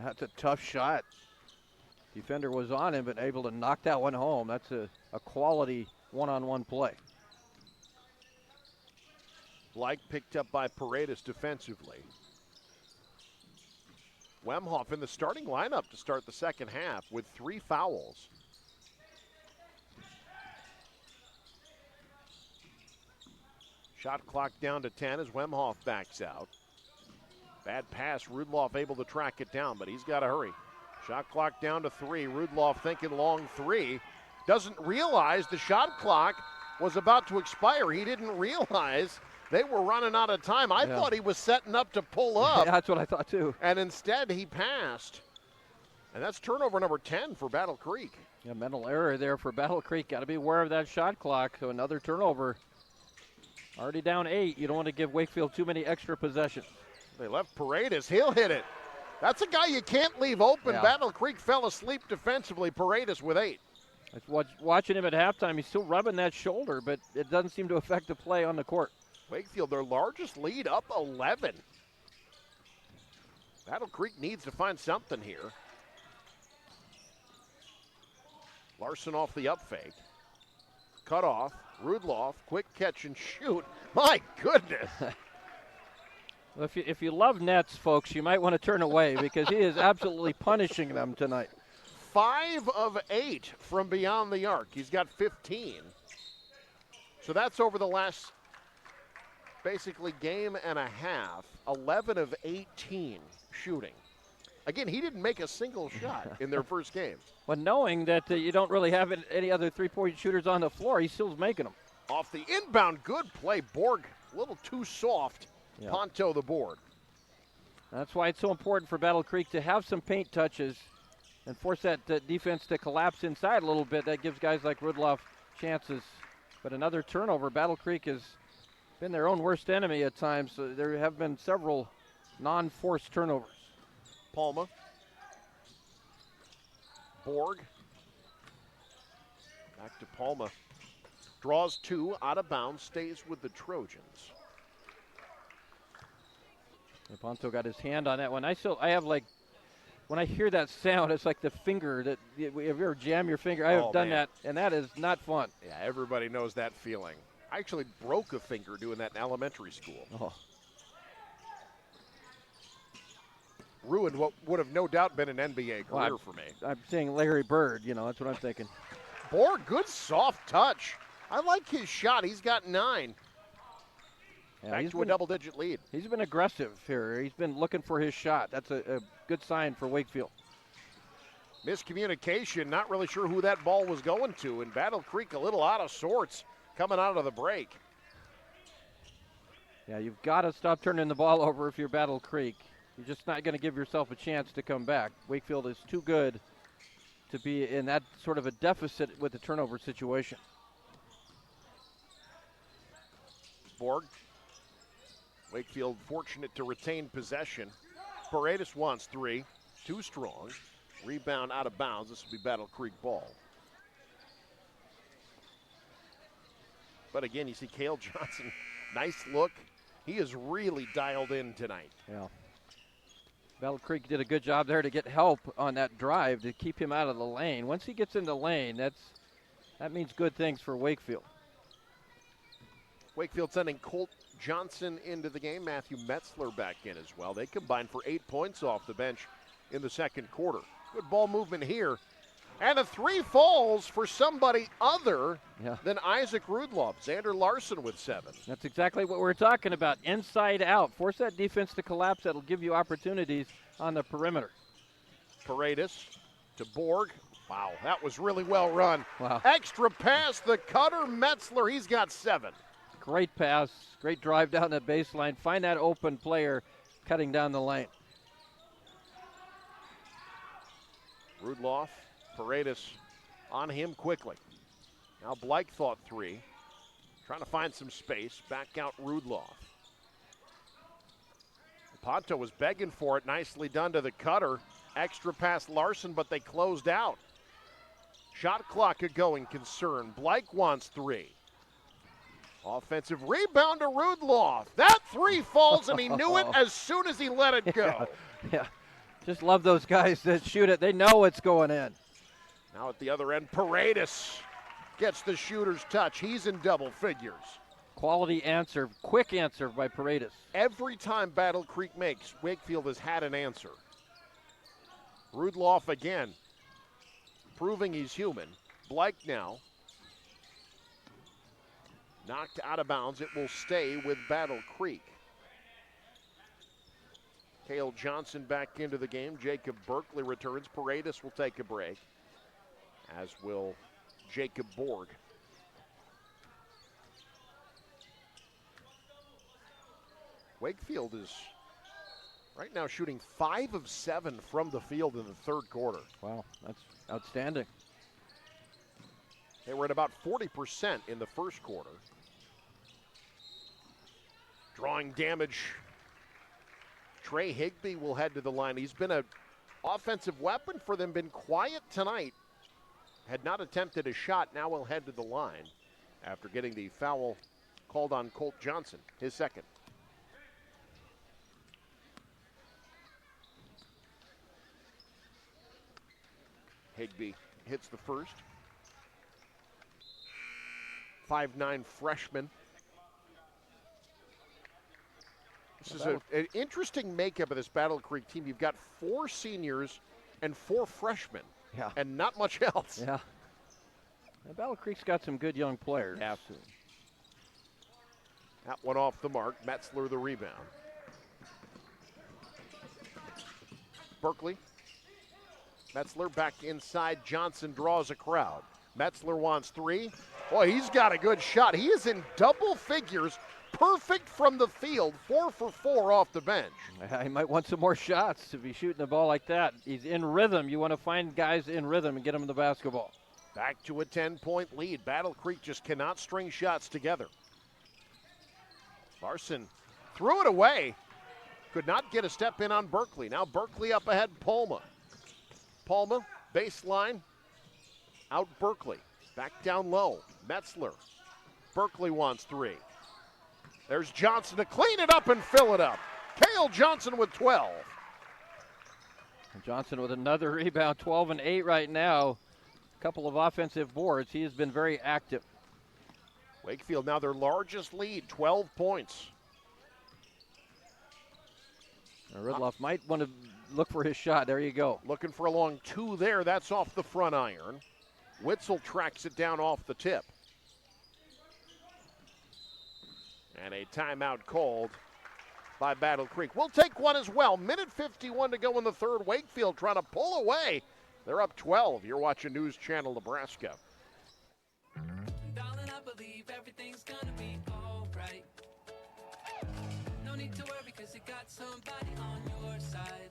That's a tough shot. Defender was on him, but able to knock that one home. That's a quality one-on-one play. Blake picked up by Paredes defensively. Wemhoff in the starting lineup to start the second half with 3 fouls. Shot clock down to 10 as Wemhoff backs out. Bad pass, Rudloff able to track it down, but he's got to hurry. Shot clock down to 3. Rudloff thinking long 3. Doesn't realize the shot clock was about to expire. He didn't realize they were running out of time. I thought he was setting up to pull up. Yeah, that's what I thought too. And instead he passed. And that's turnover number 10 for Battle Creek. Yeah, mental error there for Battle Creek. Got to be aware of that shot clock. So another turnover. Already down 8. You don't want to give Wakefield too many extra possessions. They left Paredes. He'll hit it. That's a guy you can't leave open. Yeah. Battle Creek fell asleep defensively. Paredes with 8. Watching him at halftime, he's still rubbing that shoulder, but it doesn't seem to affect the play on the court. Wakefield, their largest lead, up 11. Battle Creek needs to find something here. Larson off the up fake. Cut off. Rudloff, quick catch and shoot. My goodness. Well, if you love nets, folks, you might want to turn away because he is absolutely punishing them tonight. 5 of 8 from beyond the arc. He's got 15. So that's over the last basically game and a half. 11 of 18 shooting. Again, he didn't make a single shot in their first game. But knowing that you don't really have any other three-point shooters on the floor, he still's making them. Off the inbound, good play. Borg, a little too soft. Yeah. Ponto the board. That's why it's so important for Battle Creek to have some paint touches and force that defense to collapse inside a little bit. That gives guys like Rudloff chances. But another turnover. Battle Creek has been their own worst enemy at times. So there have been several non-forced turnovers. Palma. Borg. Back to Palma. Draws 2, out of bounds, stays with the Trojans. Ponto got his hand on that one. I have like, when I hear that sound, it's like the finger that, have you ever jammed your finger? I have done that, and that is not fun. Yeah, everybody knows that feeling. I actually broke a finger doing that in elementary school. Oh. ruined what would have no doubt been an NBA career for me. I'm saying Larry Bird, that's what I'm thinking. Borg, good soft touch. I like his shot. He's got 9. Yeah, Back to a double-digit lead. He's been aggressive here. He's been looking for his shot. That's a good sign for Wakefield. Miscommunication, not really sure who that ball was going to, and Battle Creek a little out of sorts coming out of the break. Yeah, you've got to stop turning the ball over if you're Battle Creek. You're just not going to give yourself a chance to come back. Wakefield is too good to be in that sort of a deficit with the turnover situation. Borg. Wakefield fortunate to retain possession. Paredes wants 3. Too strong. Rebound out of bounds. This will be Battle Creek ball. But again, you see Cale Johnson. Nice look. He is really dialed in tonight. Yeah. Battle Creek did a good job there to get help on that drive to keep him out of the lane. Once he gets in the lane, that means good things for Wakefield. Wakefield sending Colt Johnson into the game. Matthew Metzler back in as well. They combined for 8 points off the bench in the second quarter. Good ball movement here. And a 3 falls for somebody other than Isaac Rudloff. Xander Larson with 7. That's exactly what we're talking about. Inside out. Force that defense to collapse. That'll give you opportunities on the perimeter. Paredes to Borg. Wow, that was really well run. Wow. Extra pass, the cutter, Metzler. He's got 7. Great pass. Great drive down the baseline. Find that open player cutting down the lane. Rudloff, Paredes on him quickly. Now Blake thought 3. Trying to find some space. Back out Rudloff. Ponto was begging for it. Nicely done to the cutter. Extra pass Larson, but they closed out. Shot clock a going concern. Blake wants 3. Offensive rebound to Rudloff. That 3 falls, and he knew it as soon as he let it go. Yeah. Just love those guys that shoot it. They know it's going in. Now at the other end, Paredes gets the shooter's touch. He's in double figures. Quality answer, quick answer by Paredes. Every time Battle Creek makes, Wakefield has had an answer. Rudloff again, proving he's human. Blake now. Knocked out of bounds. It will stay with Battle Creek. Cale Johnson back into the game. Jacob Berkeley returns. Paredes will take a break, as will Jacob Borg. Wakefield is right now shooting 5 of 7 from the field in the third quarter. Wow, that's outstanding. They were at about 40% in the first quarter. Drawing damage. Trey Higbee will head to the line. He's been an offensive weapon for them, been quiet tonight. Had not attempted a shot, now will head to the line after getting the foul called on Colt Johnson, his second. Higbee hits the first. 5'9" freshman. This is an interesting makeup of this Battle Creek team. You've got 4 seniors and 4 freshmen, and not much else. Yeah. Battle Creek's got some good young players. Yeah. That one off the mark. Metzler the rebound. Berkeley. Metzler back inside. Johnson draws a crowd. Metzler wants 3. Boy, he's got a good shot. He is in double figures. Perfect from the field, 4 for 4 off the bench. He might want some more shots to be shooting the ball like that. He's in rhythm. You want to find guys in rhythm and get them the basketball. Back to a 10-point lead. Battle Creek just cannot string shots together. Larson threw it away. Could not get a step in on Berkeley. Now Berkeley up ahead, Palma. Palma, baseline, out Berkeley. Back down low, Metzler. Berkeley wants 3. There's Johnson to clean it up and fill it up. Cale Johnson with 12. And Johnson with another rebound, 12 and 8 right now. A couple of offensive boards. He has been very active. Wakefield now their largest lead, 12 points. Rudloff might want to look for his shot. There you go. Looking for a long 2 there. That's off the front iron. Witzel tracks it down off the tip. And a timeout called by Battle Creek. We'll take one as well. Minute 51 to go in the third. Wakefield trying to pull away. They're up 12. You're watching News Channel Nebraska. Darling, I believe everything's gonna be alright. No need to worry because you got somebody on your side.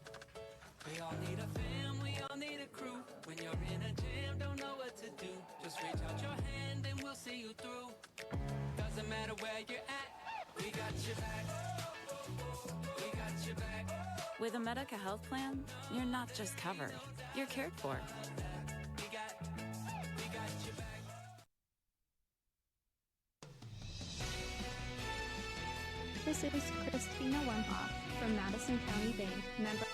We all need a fam, we all need a crew. When you're in a jam, don't know what to do. Just reach out your hand and we'll see you through. Doesn't matter where you're at, we got your back. We got your back. With a Medica health plan, you're not just covered, you're cared for. We got your back. This is Christina Wemhoff from Madison County Bank, member.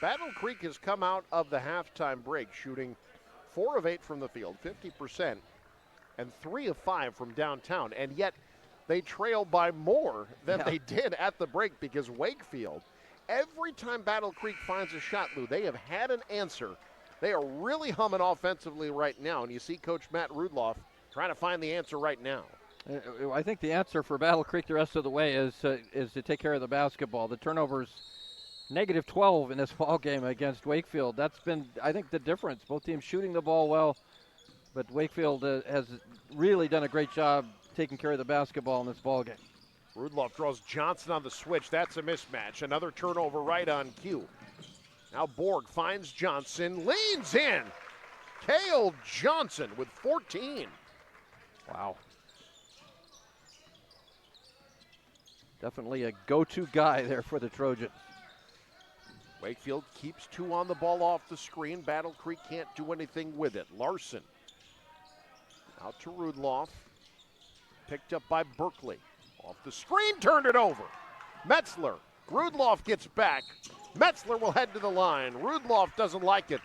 Battle Creek has come out of the halftime break shooting 4 of 8 from the field, 50%, and 3 of 5 from downtown. And yet they trail by more than they did at the break because Wakefield, every time Battle Creek finds a shot, Lou, they have had an answer. They are really humming offensively right now. And you see Coach Matt Rudloff trying to find the answer right now. I think the answer for Battle Creek the rest of the way is to take care of the basketball. The turnovers, negative 12 in this ball game against Wakefield. That's been, I think, the difference. Both teams shooting the ball well, but Wakefield has really done a great job taking care of the basketball in this ball game. Rudloff draws Johnson on the switch. That's a mismatch. Another turnover right on cue. Now Borg finds Johnson, leans in. Cale Johnson with 14. Wow. Definitely a go-to guy there for the Trojans. Wakefield keeps 2 on the ball off the screen. Battle Creek can't do anything with it. Larson out to Rudloff. Picked up by Berkeley. Off the screen, turned it over. Metzler. Rudloff gets back. Metzler will head to the line. Rudloff doesn't like it.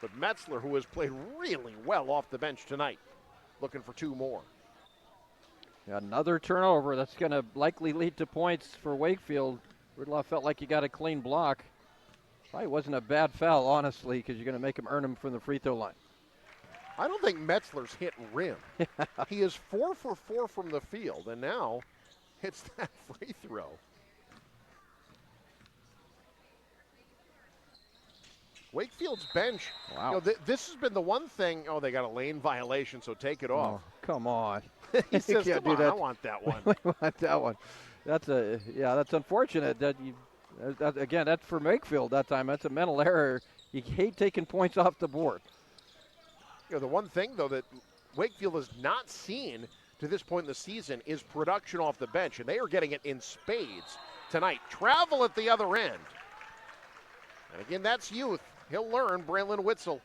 But Metzler, who has played really well off the bench tonight, looking for 2 more. Another turnover that's going to likely lead to points for Wakefield. Rudloff felt like he got a clean block. Probably wasn't a bad foul, honestly, because you're going to make him earn them from the free throw line. I don't think Metzler's hit rim. He is 4 for 4 from the field, and now hits that free throw. Wakefield's bench, wow. This has been the one thing. Oh, they got a lane violation, so take it off. Oh, come on. He says, can't come do on, that. I want that one. We want that one. That's unfortunate. Again, that's for Wakefield that time. That's a mental error. You hate taking points off the board. The one thing, though, that Wakefield has not seen to this point in the season is production off the bench, and they are getting it in spades tonight. Travel at the other end. And again, that's youth. He'll learn. Braylon Witzel.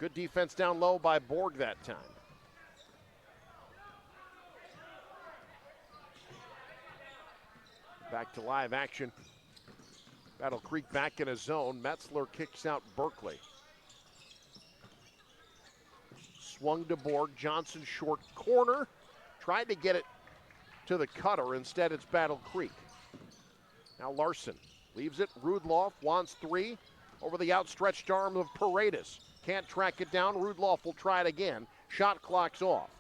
Good defense down low by Borg that time. Back to live action. Battle Creek back in a zone. Metzler kicks out Berkeley. Swung to Borg. Johnson short corner. Tried to get it to the cutter. Instead, it's Battle Creek. Now Larson leaves it. Rudloff wants 3 over the outstretched arm of Paredes. Can't track it down. Rudloff will try it again. Shot clock's off.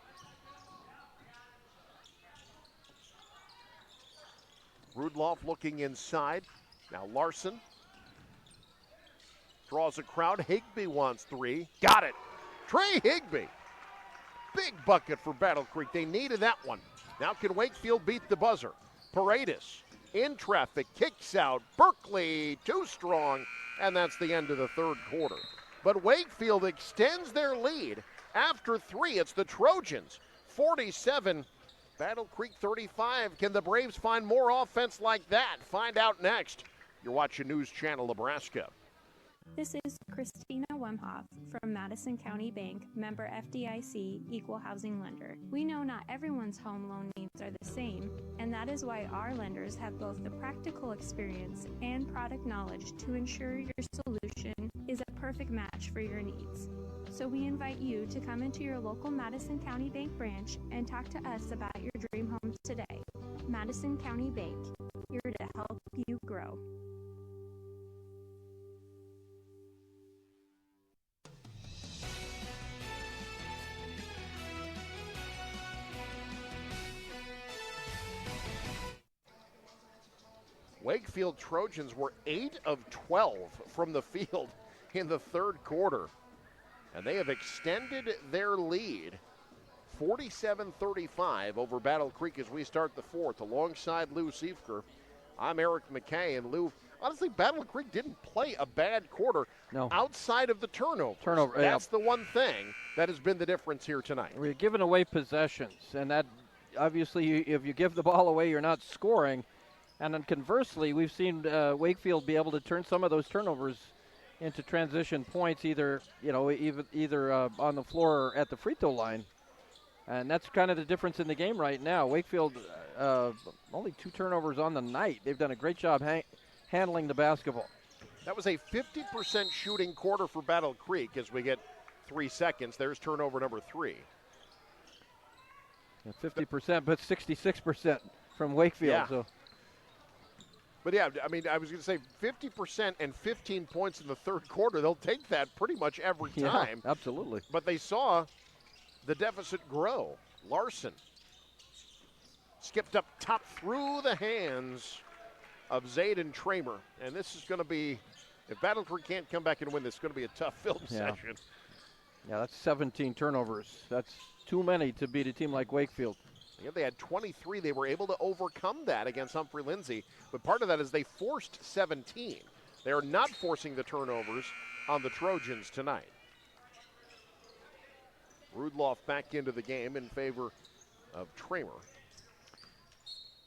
Rudloff looking inside. Now Larson draws a crowd. Higbee wants 3. Got it. Trey Higbee. Big bucket for Battle Creek. They needed that one. Now can Wakefield beat the buzzer? Paredes in traffic, kicks out. Berkeley too strong, and that's the end of the third quarter. But Wakefield extends their lead after 3. It's the Trojans 47, Battle Creek 35. Can the Braves find more offense like that? Find out next. You're watching News Channel Nebraska. This is Christina Wemhoff from Madison County Bank, member FDIC, equal housing lender. We know not everyone's home loan needs are the same, and that is why our lenders have both the practical experience and product knowledge to ensure your solution is a perfect match for your needs. So we invite you to come into your local Madison County Bank branch and talk to us about your dream home today. Madison County Bank, here to help you grow. Wakefield Trojans were 8 of 12 from the field in the third quarter, and they have extended their lead 47-35 over Battle Creek as we start the fourth. Alongside Lou Siefker, I'm Eric McKay, and Lou, honestly, Battle Creek didn't play a bad quarter outside of the turnover. That's the one thing that has been the difference here tonight. We're giving away possessions, and that obviously, if you give the ball away, you're not scoring. And then conversely, we've seen Wakefield be able to turn some of those turnovers into transition points, either on the floor or at the free throw line. And that's kind of the difference in the game right now. Wakefield, only 2 turnovers on the night. They've done a great job handling the basketball. That was a 50% shooting quarter for Battle Creek as we get 3 seconds. There's turnover number 3. Yeah, 50%, but 66% from Wakefield. Yeah. So. But yeah, I mean, I was going to say 50% and 15 points in the third quarter. They'll take that pretty much every time. Yeah, absolutely. But they saw the deficit grow. Larson skipped up top through the hands of Zayden Tramer. And this is going to be, if Battle Creek can't come back and win, this is going to be a tough film session. Yeah, that's 17 turnovers. That's too many to beat a team like Wakefield. Yeah, they had 23. They were able to overcome that against Humphrey Lindsay. But part of that is they forced 17. They are not forcing the turnovers on the Trojans tonight. Rudloff back into the game in favor of Tramer.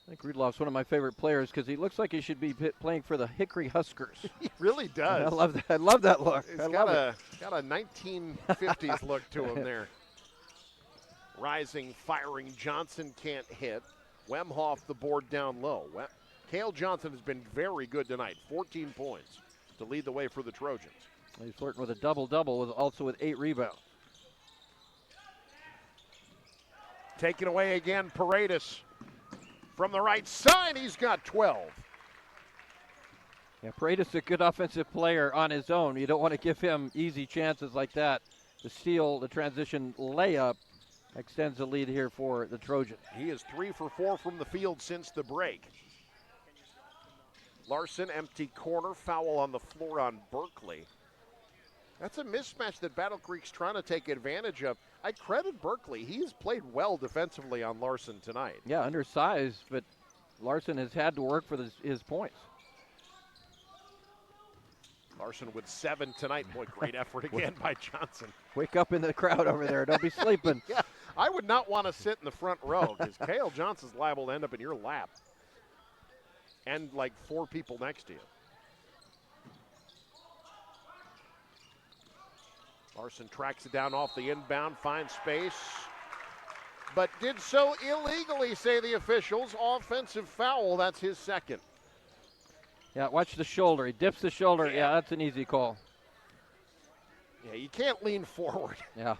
I think Rudloff's one of my favorite players because he looks like he should be playing for the Hickory Huskers. He really does. I love that. I love that look. He's got a 1950s look to him there. Rising, firing Johnson can't hit. Wemhoff the board down low. Cale Johnson has been very good tonight. 14 points to lead the way for the Trojans. He's flirting with a double-double, also with 8 rebounds. Taken away again, Paredes. From the right side, he's got 12. Yeah, Paredes is a good offensive player on his own. You don't want to give him easy chances like that. The steal, the transition layup, extends the lead here for the Trojans. He is 3 for 4 from the field since the break. Larson, empty corner, foul on the floor on Berkeley. That's a mismatch that Battle Creek's trying to take advantage of. I credit Berkeley. He's played well defensively on Larson tonight. Yeah, undersized, but Larson has had to work for his points. Larson with 7 tonight. Boy, great effort again by Johnson. Wake up in the crowd over there. Don't be sleeping. Yeah, I would not want to sit in the front row because Cale Johnson's liable to end up in your lap. And like 4 people next to you. Larson tracks it down off the inbound, finds space, but did so illegally, say the officials. Offensive foul, that's his second. Yeah, watch the shoulder. He dips the shoulder. Yeah, that's an easy call. Yeah, you can't lean forward. Yeah.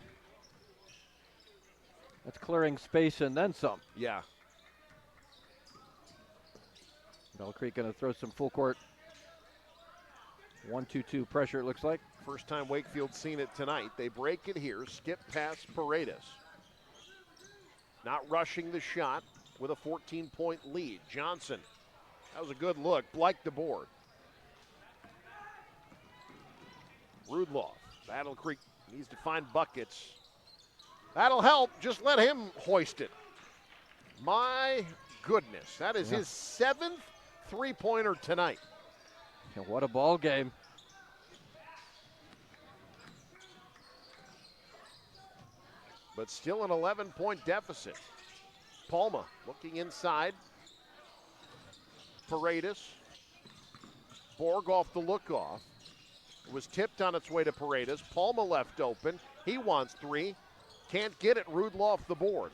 That's clearing space and then some. Yeah. Battle Creek going to throw some full court 1-2-2 pressure, it looks like. First time Wakefield's seen it tonight. They break it here, skip past Paredes. Not rushing the shot with a 14-point lead. Johnson, that was a good look, like the board. Rudloff, Battle Creek needs to find buckets. That'll help, just let him hoist it. My goodness, that is his 7th three-pointer tonight. And what a ball game. But still an 11-point deficit. Palma looking inside. Paredes. Borg off the look-off. It was tipped on its way to Paredes. Palma left open. He wants 3. Can't get it. Rudloff the board.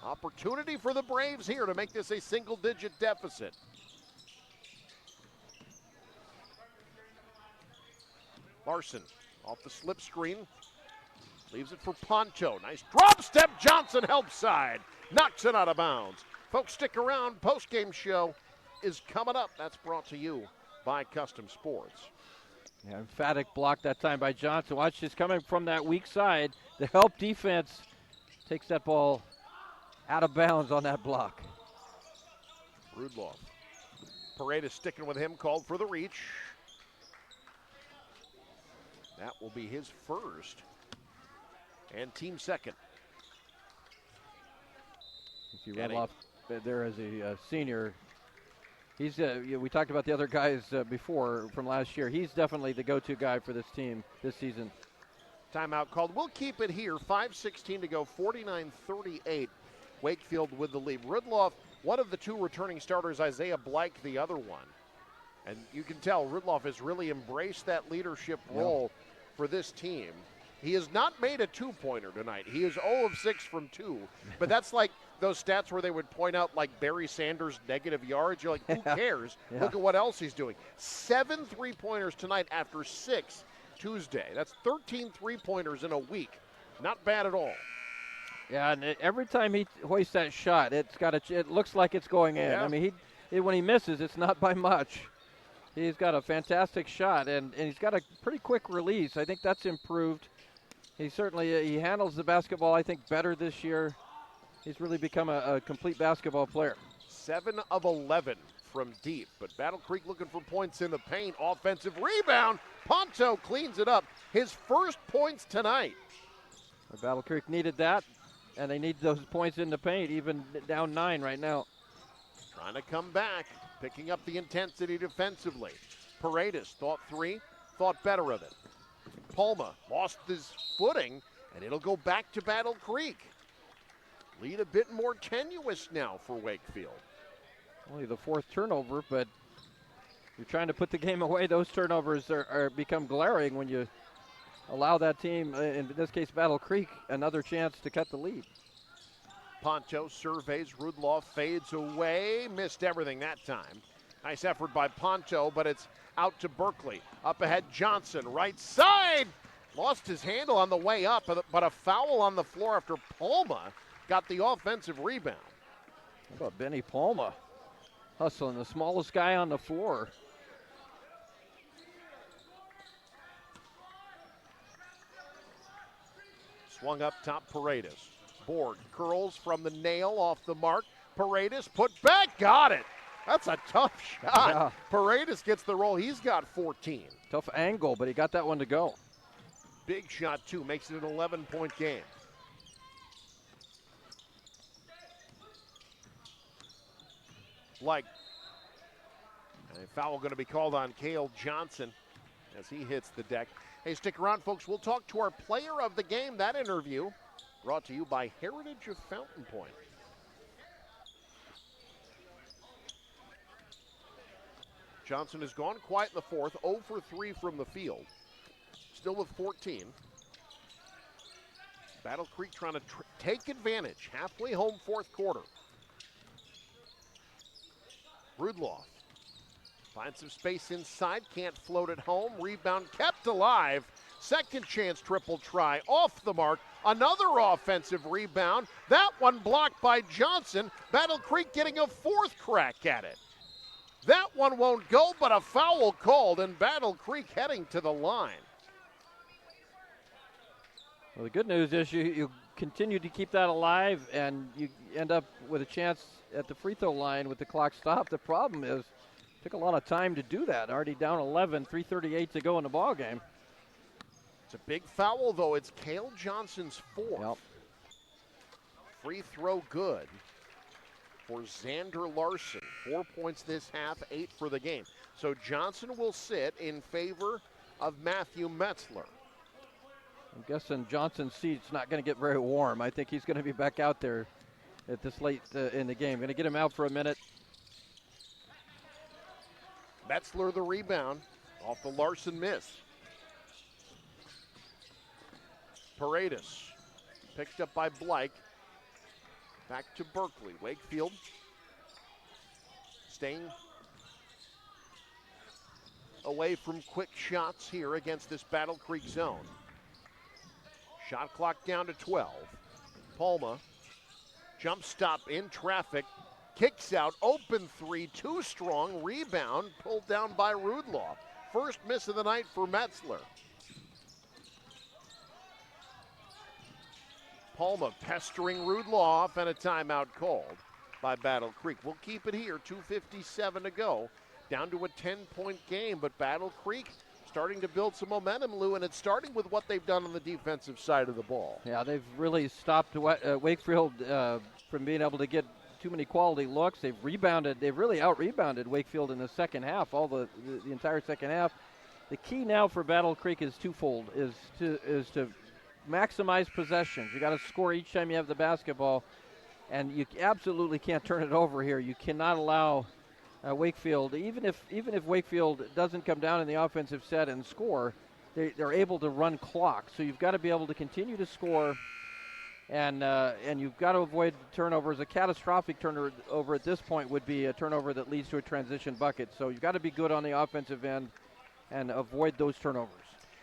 Opportunity for the Braves here to make this a single-digit deficit. Larson off the slip screen. Leaves it for Ponto. Nice drop step. Johnson help side. Knocks it out of bounds. Folks, stick around. Post-game show is coming up. That's brought to you by Custom Sports. Yeah, emphatic block that time by Johnson. Watch this coming from that weak side. The help defense takes that ball out of bounds on that block. Rudloff. Paredes sticking with him, called for the reach. That will be his first and team second. He ran off there as a senior. He's we talked about the other guys before from last year. He's definitely the go-to guy for this team this season. Timeout called. We'll keep it here. 5:16 to go, 49-38. Wakefield with the lead. Rudloff, one of the two returning starters, Isaiah Blake, the other one. And you can tell Rudloff has really embraced that leadership role for this team. He has not made a two-pointer tonight. He is 0 of 6 from 2. But that's like those stats where they would point out like Barry Sanders' negative yards. You're like, who cares? Look at what else he's doing. 7 3-pointers tonight after 6 Tuesday. That's 13 3-pointers in a week. Not bad at all. Yeah, and every time he hoists that shot, it looks like it's going in. Yeah. I mean, when he misses, it's not by much. He's got a fantastic shot, and he's got a pretty quick release. I think that's improved. He certainly he handles the basketball, I think, better this year. He's really become a complete basketball player. 7 of 11 from deep, but Battle Creek looking for points in the paint. Offensive rebound. Ponto cleans it up. His first points tonight. Battle Creek needed that, and they need those points in the paint, even down 9 right now. Trying to come back, picking up the intensity defensively. Paredes thought 3, thought better of it. Palma lost his footing, and it'll go back to Battle Creek. Lead a bit more tenuous now for Wakefield. Only the 4th turnover, but you're trying to put the game away. Those turnovers are become glaring when you allow that team, in this case Battle Creek, another chance to cut the lead. Ponto surveys, Rudloff fades away, missed everything that time. Nice effort by Ponto, but it's out to Berkeley. Up ahead, Johnson, right side. Lost his handle on the way up, but a foul on the floor after Palma got the offensive rebound. How about Benny Palma hustling, the smallest guy on the floor. Swung up top, Paredes. Board curls from the nail off the mark. Paredes put back, got it. That's a tough shot. Yeah. Paredes gets the roll. He's got 14. Tough angle, but he got that one to go. Big shot, too. Makes it an 11-point game. Like, and a foul going to be called on Cale Johnson as he hits the deck. Hey, stick around, folks. We'll talk to our player of the game. That interview brought to you by Heritage of Fountain Point. Johnson has gone quiet in the 4th, 0 for 3 from the field. Still with 14. Battle Creek trying to take advantage. Halfway home, 4th quarter. Rudloff finds some space inside, can't float it home. Rebound kept alive. Second chance triple try off the mark. Another offensive rebound. That one blocked by Johnson. Battle Creek getting a 4th crack at it. That one won't go, but a foul called, and Battle Creek heading to the line. Well, the good news is you continue to keep that alive, and you end up with a chance at the free throw line with the clock stopped. The problem is it took a lot of time to do that. Already down 11, 3:38 to go in the ball game. It's a big foul, though. It's Cale Johnson's 4th. Yep. Free throw good for Xander Larson. 4 points this half, 8 for the game. So Johnson will sit in favor of Matthew Metzler. I'm guessing Johnson's seat's not going to get very warm. I think he's going to be back out there at this late in the game. Going to get him out for a minute. Metzler the rebound off the Larson miss. Paredes picked up by Blake. Back to Berkeley. Wakefield staying away from quick shots here against this Battle Creek zone. Shot clock down to 12. Palma, jump stop in traffic, kicks out, open three, too strong, rebound, pulled down by Rudloff. First miss of the night for Metzler. Palma pestering Rudloff, and a timeout called by Battle Creek. We'll keep it here, 2:57 to go. Down to a 10-point game, but Battle Creek starting to build some momentum, Lou, and it's starting with what they've done on the defensive side of the ball. Yeah, they've really stopped Wakefield from being able to get too many quality looks. They've rebounded. They've really out-rebounded Wakefield in the second half, the entire second half. The key now for Battle Creek is twofold, is to maximize possessions. You got to score each time you have the basketball, and you absolutely can't turn it over here. You cannot allow Wakefield, even if Wakefield doesn't come down in the offensive set and score, they're able to run clock. So you've got to be able to continue to score, and you've got to avoid turnovers. A catastrophic turnover at this point would be a turnover that leads to a transition bucket. So you've got to be good on the offensive end and avoid those turnovers.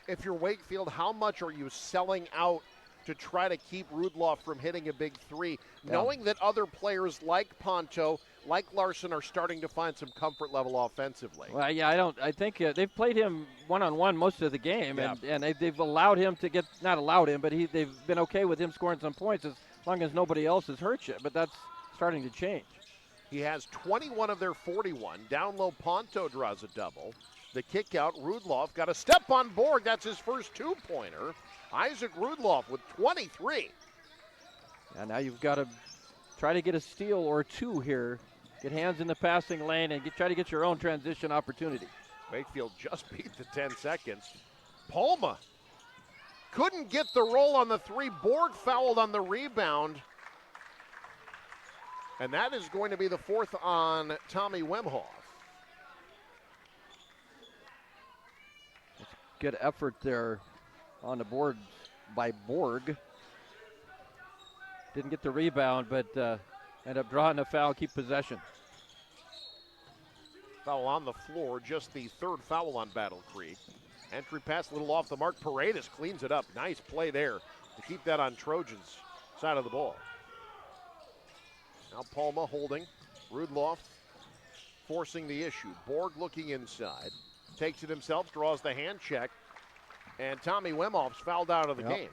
If you're Wakefield, how much are you selling out to try to keep Rudloff from hitting a big three, knowing that other players like Ponto, like Larson, are starting to find some comfort level offensively? Well, yeah, I think they've played him one-on-one most of the game, and they've allowed him to get, not allowed him, but they've been okay with him scoring some points as long as nobody else has hurt you, but that's starting to change. He has 21 of their 41. Down low, Ponto draws a double. The kick out, Rudloff got a step on board. That's his first two-pointer. Isaac Rudloff with 23. And now you've got to try to get a steal or two here. Get hands in the passing lane and try to get your own transition opportunity. Wakefield just beat the 10 seconds. Palma couldn't get the roll on the three. Borg fouled on the rebound. And that is going to be the fourth on Tommy Wemhoff. Good effort there on the board by Borg. Didn't get the rebound, but ended up drawing a foul, keep possession. Foul on the floor, just the third foul on Battle Creek. Entry pass, a little off the mark. Paredes cleans it up. Nice play there to keep that on Trojans' side of the ball. Now Palma holding. Rudloff forcing the issue. Borg looking inside. Takes it himself, draws the hand check, and Tommy Wemhoff's fouled out of the game.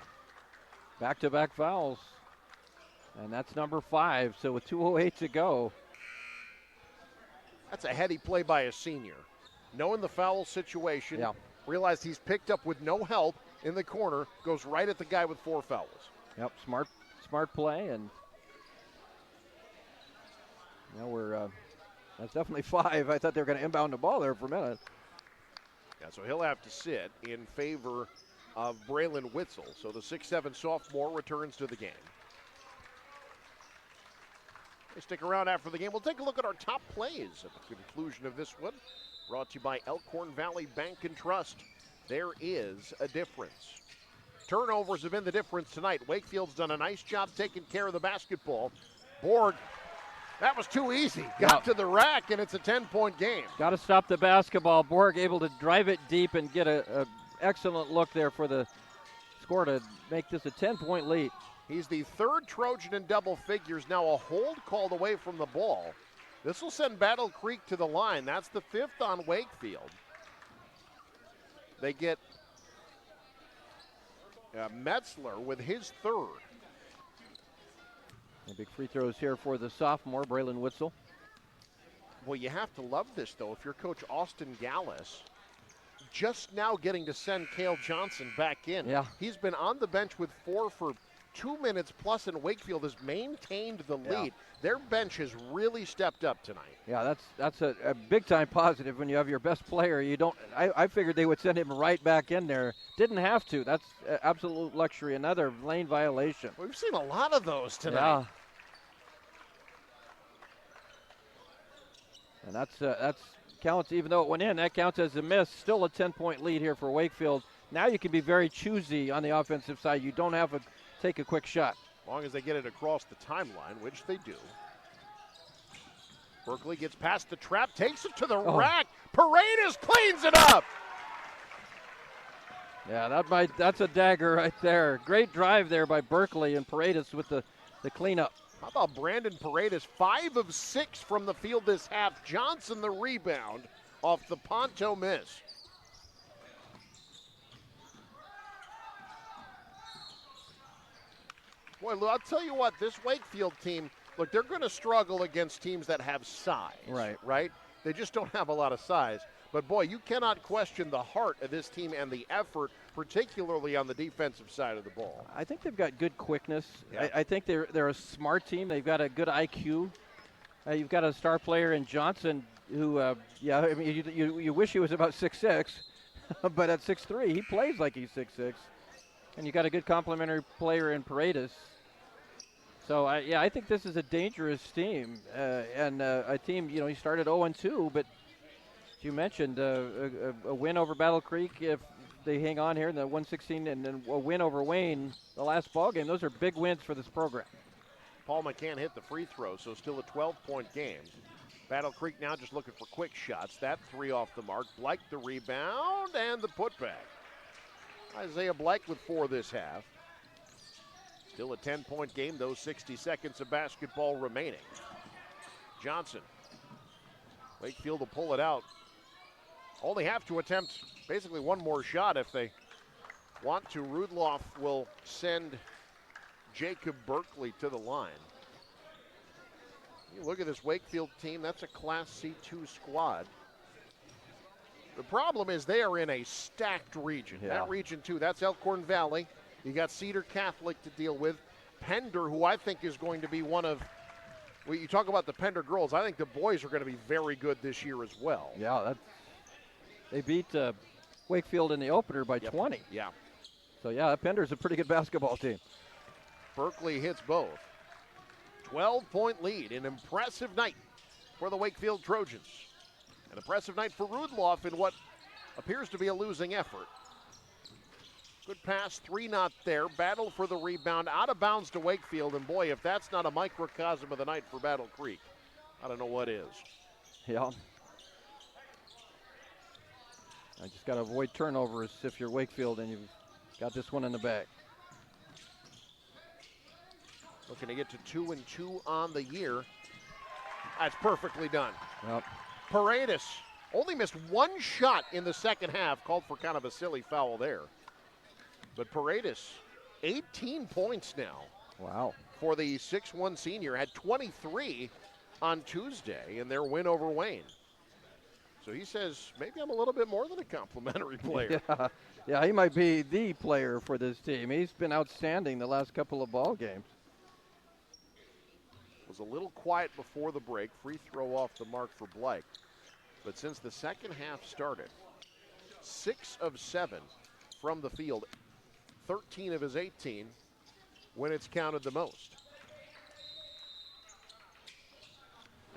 Back-to-back fouls, and that's number 5, so with 2:08 to go. That's a heady play by a senior. Knowing the foul situation, realized he's picked up with no help in the corner, goes right at the guy with 4 fouls. Yep, smart play, and now that's definitely 5. I thought they were going to inbound the ball there for a minute. Yeah, so he'll have to sit in favor of Braylon Witzel. So the 6'7" sophomore returns to the game. They stick around after the game. We'll take a look at our top plays at the conclusion of this one. Brought to you by Elkhorn Valley Bank and Trust. There is a difference. Turnovers have been the difference tonight. Wakefield's done a nice job taking care of the basketball. Borg, that was too easy. Got to the rack, and it's a 10-point game. Got to stop the basketball. Borg able to drive it deep and get a excellent look there for the score to make this a 10-point lead. He's the third Trojan in double figures. Now a hold called away from the ball. This will send Battle Creek to the line. That's the 5th on Wakefield. They get Metzler with his 3rd. Big free throws here for the sophomore, Braylon Witzel. Well, you have to love this, though. If you're Coach Austin Gallus, just now getting to send Cale Johnson back in. Yeah. He's been on the bench with 4 for 2 minutes plus, and Wakefield has maintained the lead. Their bench has really stepped up tonight. Yeah, that's a big-time positive when you have your best player. I figured they would send him right back in there. Didn't have to. That's absolute luxury. Another lane violation. We've seen a lot of those tonight. Yeah. And that's counts, even though it went in, that counts as a miss. Still a 10-point lead here for Wakefield. Now you can be very choosy on the offensive side. You don't have to take a quick shot. As long as they get it across the timeline, which they do. Berkeley gets past the trap, takes it to the rack. Paredes cleans it up. Yeah, that's a dagger right there. Great drive there by Berkeley, and Paredes with the cleanup. How about Brandon Paredes? 5 of 6 from the field this half. Johnson the rebound off the Ponto miss. Boy, Lou, I'll tell you what, this Wakefield team, look, they're going to struggle against teams that have size. Right? They just don't have a lot of size. But, boy, you cannot question the heart of this team and the effort, particularly on the defensive side of the ball. I think they've got good quickness. Yeah. I think they're a smart team. They've got a good IQ. You've got a star player in Johnson who, you wish he was about 6'6", but at 6'3", he plays like he's 6'6". And you got a good complementary player in Paredes. So, I think this is a dangerous team. And a team, he started 0-2, but as you mentioned, a win over Battle Creek if they hang on here in the 116, and then a win over Wayne the last ball game. Those are big wins for this program. Paul McCann hit the free throw, so still a 12-point game. Battle Creek now just looking for quick shots. That 3 off the mark. Blake the rebound and the putback. Isaiah Blake with 4 this half. Still a 10-point game, those 60 seconds of basketball remaining. Johnson. Wakefield will pull it out. Only have to attempt basically one more shot if they want to. Rudloff will send Jacob Berkeley to the line. You look at this Wakefield team, that's a Class C2 squad. The problem is they are in a stacked region. Yeah. That region, too, that's Elkhorn Valley. You got Cedar Catholic to deal with. Pender, who I think is going to be one of, well, you talk about the Pender girls, I think the boys are going to be very good this year as well. Yeah, they beat Wakefield in the opener by 20. Yeah. So, Pender's a pretty good basketball team. Berkeley hits both. 12-point lead, an impressive night for the Wakefield Trojans. An impressive night for Rudloff in what appears to be a losing effort. Good pass, 3 not there. Battle for the rebound, out of bounds to Wakefield. And boy, if that's not a microcosm of the night for Battle Creek, I don't know what is. Yeah. I just got to avoid turnovers if you're Wakefield and you've got this one in the bag. Looking to get to 2-2 on the year. That's perfectly done. Yep. Paredes only missed 1 shot in the second half, called for kind of a silly foul there. But Paredes, 18 points now. Wow. For the 6'1 senior, had 23 on Tuesday in their win over Wayne. So he says, maybe I'm a little bit more than a complimentary player. Yeah, he might be the player for this team. He's been outstanding the last couple of ball games. Was a little quiet before the break. Free throw off the mark for Blake. But since the second half started, 6 of 7 from the field, 13 of his 18 when it's counted the most.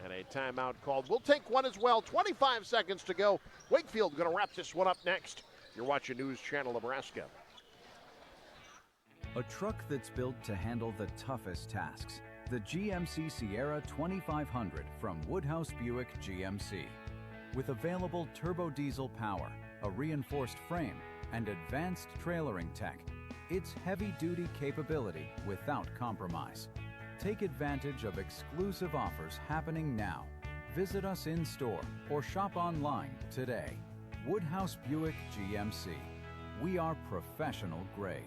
And a timeout called. We'll take one as well. 25 seconds to go. Wakefield going to wrap this one up next. You're watching News Channel Nebraska. A truck that's built to handle the toughest tasks. The GMC Sierra 2500 from Woodhouse Buick GMC. With available turbo diesel power, a reinforced frame, and advanced trailering tech, it's heavy-duty capability without compromise. Take advantage of exclusive offers happening now. Visit us in-store or shop online today. Woodhouse Buick GMC. We are professional grade.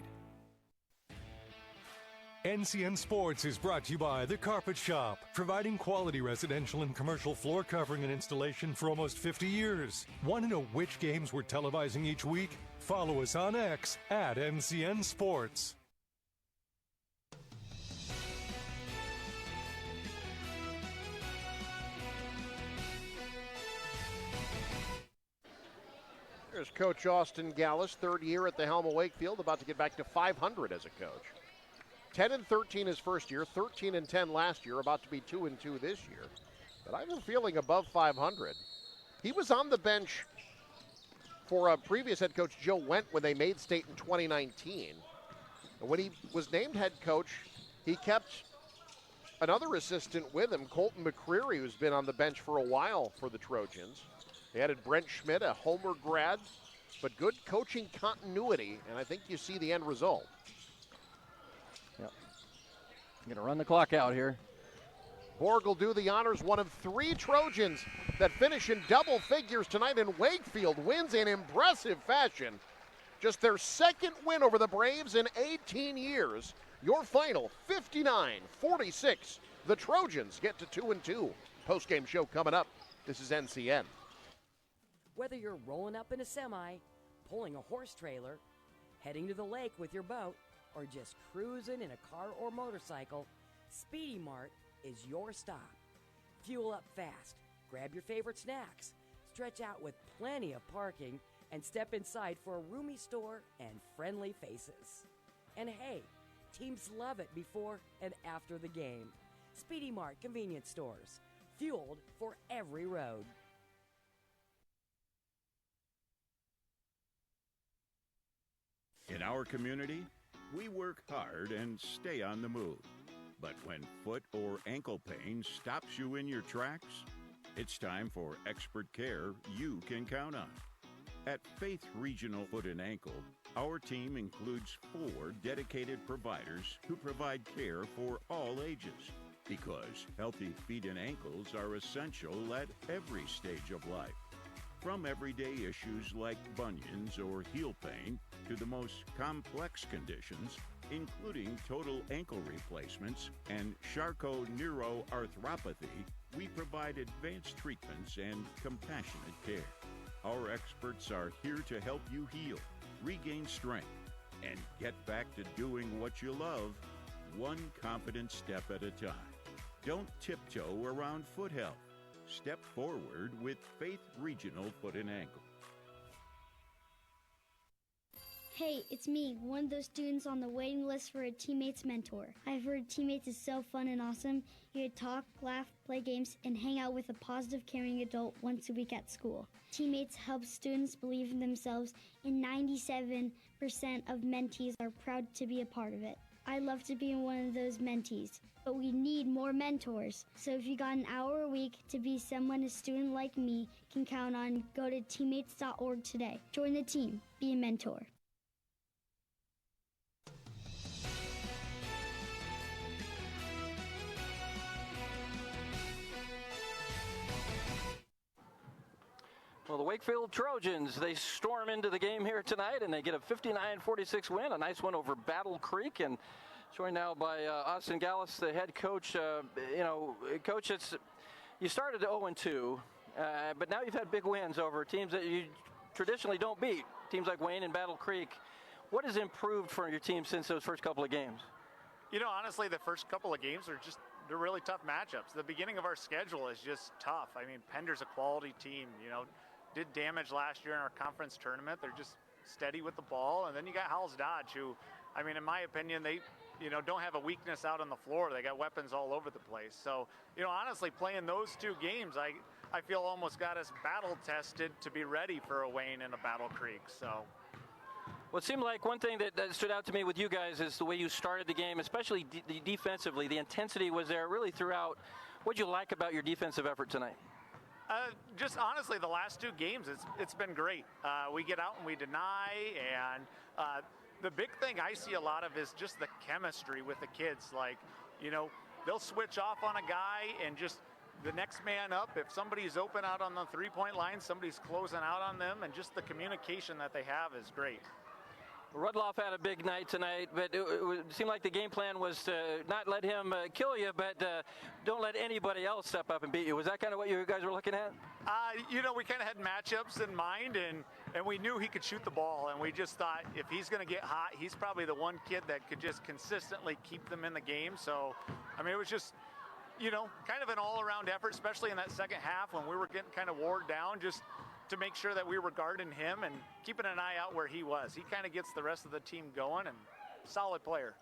NCN Sports is brought to you by The Carpet Shop, providing quality residential and commercial floor covering and installation for almost 50 years. Want to know which games we're televising each week? Follow us on X at NCN Sports. There's Coach Austin Gallus, 3rd year at the helm of Wakefield, about to get back to 500 as a coach. 10-13 his first year, 13-10 last year, about to be 2-2 this year. But I have a feeling above 500. He was on the bench for previous head coach Joe Wendt when they made state in 2019. And when he was named head coach, he kept another assistant with him, Colton McCreary, who's been on the bench for a while for the Trojans. They added Brent Schmidt, a Homer grad, but good coaching continuity, and I think you see the end result. Yep. Going to run the clock out here. Borg will do the honors. One of 3 Trojans that finish in double figures tonight in Wakefield wins in impressive fashion. Just their second win over the Braves in 18 years. Your final, 59-46. The Trojans get to 2-2. Post-game show coming up. This is NCN. Whether you're rolling up in a semi, pulling a horse trailer, heading to the lake with your boat, or just cruising in a car or motorcycle, Speedy Mart is your stop. Fuel up fast, grab your favorite snacks, stretch out with plenty of parking, and step inside for a roomy store and friendly faces. And hey, teams love it before and after the game. Speedy Mart convenience stores, fueled for every road. In our community, we work hard and stay on the move. But when foot or ankle pain stops you in your tracks, it's time for expert care you can count on. At Faith Regional Foot and Ankle, our team includes 4 dedicated providers who provide care for all ages. Because healthy feet and ankles are essential at every stage of life. From everyday issues like bunions or heel pain to the most complex conditions, including total ankle replacements and Charcot-neuroarthropathy, we provide advanced treatments and compassionate care. Our experts are here to help you heal, regain strength, and get back to doing what you love, one confident step at a time. Don't tiptoe around foot health. Step forward with Faith Regional Foot and Ankle. Hey, it's me, one of those students on the waiting list for a teammate's mentor. I've heard teammates is so fun and awesome. You get to talk, laugh, play games, and hang out with a positive, caring adult once a week at school. Teammates help students believe in themselves, and 97% of mentees are proud to be a part of it. I'd love to be one of those mentees, but we need more mentors. So if you got an hour a week to be someone a student like me can count on, go to teammates.org today. Join the team. Be a mentor. Well, the Wakefield Trojans, they storm into the game here tonight, and they get a 59-46 win, a nice one over Battle Creek. And joined now by Austin Gallus, the head coach. Coach, you started 0-2, but now you've had big wins over teams that you traditionally don't beat, teams like Wayne and Battle Creek. What has improved for your team since those first couple of games? You know, honestly, the first couple of games they're really tough matchups. The beginning of our schedule is just tough. I mean, Pender's a quality team, did damage last year in our conference tournament. They're just steady with the ball. And then you got Howells Dodge, who, I mean, in my opinion, they, don't have a weakness out on the floor. They got weapons all over the place. So, honestly, playing those 2 games, I feel almost got us battle tested to be ready for a Wayne and a Battle Creek. So. Well, it seemed like one thing that stood out to me with you guys is the way you started the game, especially defensively. The intensity was there really throughout. What did you like about your defensive effort tonight? Just honestly, the last 2 games, it's been great. We get out and we deny, and the big thing I see a lot of is just the chemistry with the kids. Like, they'll switch off on a guy and just the next man up. If somebody's open out on the 3-point line, somebody's closing out on them, and just the communication that they have is great. Rudloff had a big night tonight, but it seemed like the game plan was to not let him kill you, but don't let anybody else step up and beat you. Was that kind of what you guys were looking at? We kind of had matchups in mind, and we knew he could shoot the ball, and we just thought if he's going to get hot, he's probably the one kid that could just consistently keep them in the game. So, I mean, it was just, kind of an all-around effort, especially in that second half when we were getting kind of wore down, just to make sure that we were guarding him and keeping an eye out where he was. He kind of gets the rest of the team going, and solid player.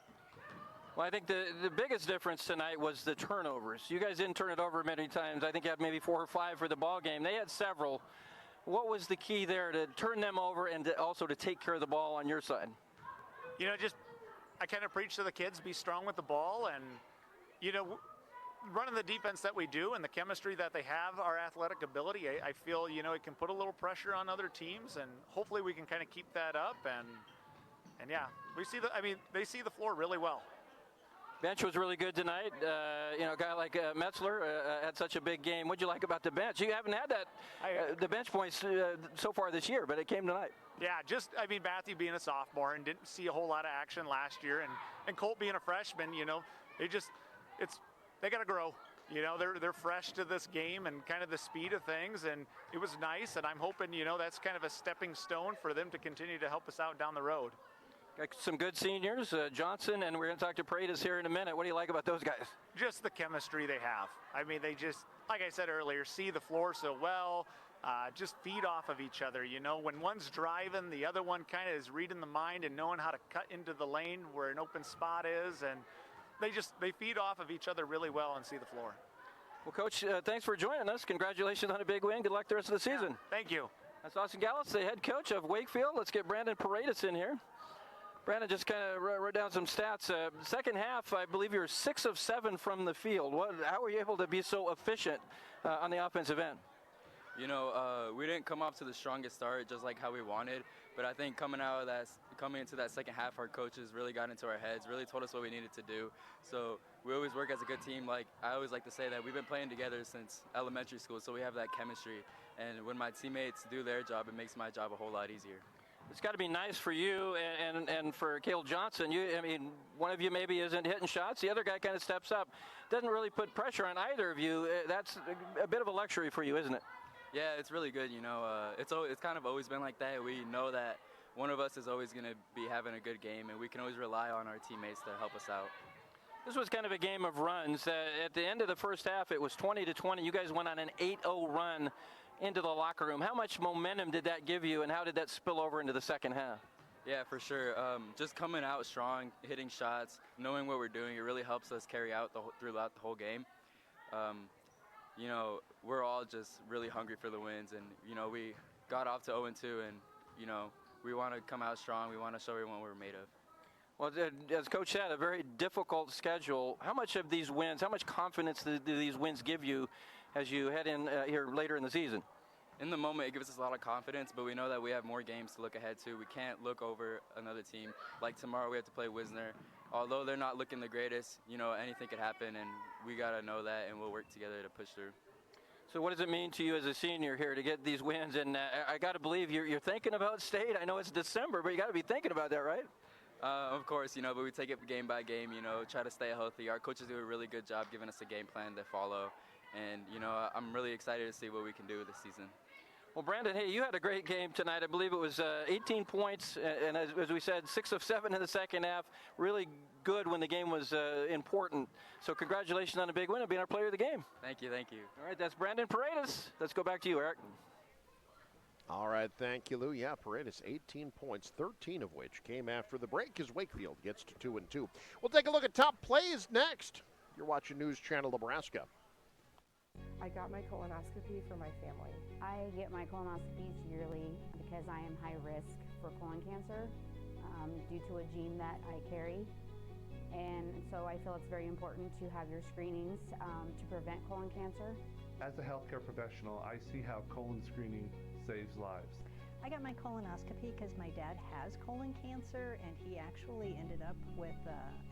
Well, I think the biggest difference tonight was the turnovers. You guys didn't turn it over many times. I think you had maybe 4 or 5 for the ball game. They had several. What was the key there to turn them over and also to take care of the ball on your side? I kind of preach to the kids, be strong with the ball, and, running the defense that we do and the chemistry that they have, our athletic ability, I feel, it can put a little pressure on other teams, and hopefully we can kind of keep that up. And yeah, they see the floor really well. Bench was really good tonight. A guy like Metzler had such a big game. What'd you like about the bench? You haven't had that, the bench points so far this year, but it came tonight. Yeah, Matthew being a sophomore and didn't see a whole lot of action last year, and Colt being a freshman, they got to grow. They're fresh to this game and kind of the speed of things, and it was nice, and I'm hoping, that's kind of a stepping stone for them to continue to help us out down the road. Got some good seniors, Johnson, and we're going to talk to Paredes here in a minute. What do you like about those guys? Just the chemistry they have. They just, like I said earlier, see the floor so well, just feed off of each other. When one's driving, the other one kind of is reading the mind and knowing how to cut into the lane where an open spot is, and they feed off of each other really well and see the floor. Well, Coach, thanks for joining us. Congratulations on a big win. Good luck the rest of the season. Thank you. That's Austin Gallis, the head coach of Wakefield. Let's get Brandon Paredes in here. Brandon just kind of wrote down some stats. Second half, I believe you were 6 of 7 from the field. How were you able to be so efficient on the offensive end? We didn't come off to the strongest start, just like how we wanted. But I think coming into that second half, our coaches really got into our heads, really told us what we needed to do. So we always work as a good team. Like I always like to say that we've been playing together since elementary school, so we have that chemistry. And when my teammates do their job, it makes my job a whole lot easier. It's got to be nice for you and for Cale Johnson. One of you maybe isn't hitting shots. The other guy kind of steps up. Doesn't really put pressure on either of you. That's a bit of a luxury for you, isn't it? Yeah, it's really good. It's kind of always been like that. We know that one of us is always going to be having a good game, and we can always rely on our teammates to help us out. This was kind of a game of runs. At the end of the first half, it was 20-20. You guys went on an 8-0 run into the locker room. How much momentum did that give you, and how did that spill over into the second half? Yeah, for sure. Just coming out strong, hitting shots, knowing what we're doing, it really helps us carry out throughout the whole game. We're all just really hungry for the wins, and we got off to 0-2, and we want to come out strong. We want to show everyone what we're made of. Well, as Coach said, a very difficult schedule. How much of these wins, how much confidence do these wins give you as you head in here later in the season? In the moment, it gives us a lot of confidence, but we know that we have more games to look ahead to. We can't look over another team. Like tomorrow, we have to play Wisner. Although they're not looking the greatest, anything could happen, and we got to know that, and we'll work together to push through. So what does it mean to you as a senior here to get these wins? And I got to believe you're thinking about state. I know it's December, but you got to be thinking about that, right? Of course, but we take it game by game, try to stay healthy. Our coaches do a really good job giving us a game plan to follow. And, I'm really excited to see what we can do this season. Well, Brandon, hey, you had a great game tonight. I believe it was 18 points, and as we said, 6 of 7 in the second half. Really good when the game was important. So congratulations on a big win and being our player of the game. Thank you. All right, that's Brandon Paredes. Let's go back to you, Eric. All right, thank you, Lou. Yeah, Paredes, 18 points, 13 of which came after the break as Wakefield gets to 2-2. We'll take a look at top plays next. You're watching News Channel Nebraska. I got my colonoscopy for my family. I get my colonoscopies yearly because I am high risk for colon cancer due to a gene that I carry. And so I feel it's very important to have your screenings to prevent colon cancer. As a healthcare professional, I see how colon screening saves lives. I got my colonoscopy because my dad has colon cancer, and he actually ended up with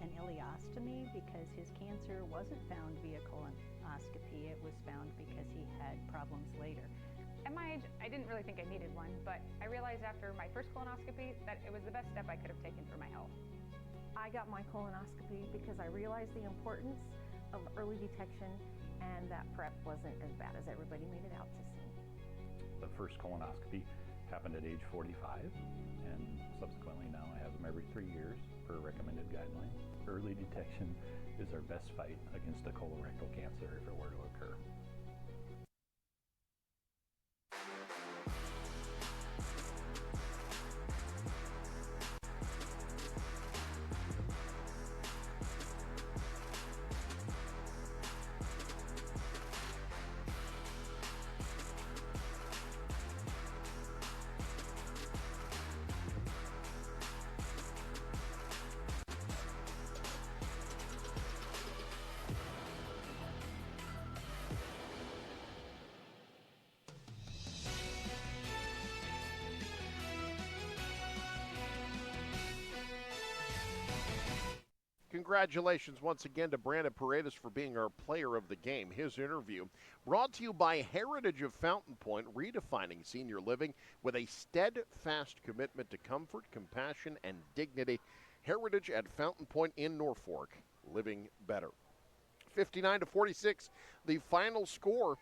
an ileostomy because his cancer wasn't found via colonoscopy. It was found because he had problems later. At my age, I didn't really think I needed one, but I realized after my first colonoscopy that it was the best step I could have taken for my health. I got my colonoscopy because I realized the importance of early detection and that PrEP wasn't as bad as everybody made it out to seem. The first colonoscopy happened at age 45, and subsequently now I have them every 3 years per recommended guideline. Early detection is our best fight against a colorectal cancer if it were to occur. congratulations once again to Brandon Paredes for being our player of the game. His interview brought to you by Heritage of Fountain Point, redefining senior living with a steadfast commitment to comfort, compassion, and dignity. Heritage at Fountain Point in Norfolk, living better. 59-46, the final score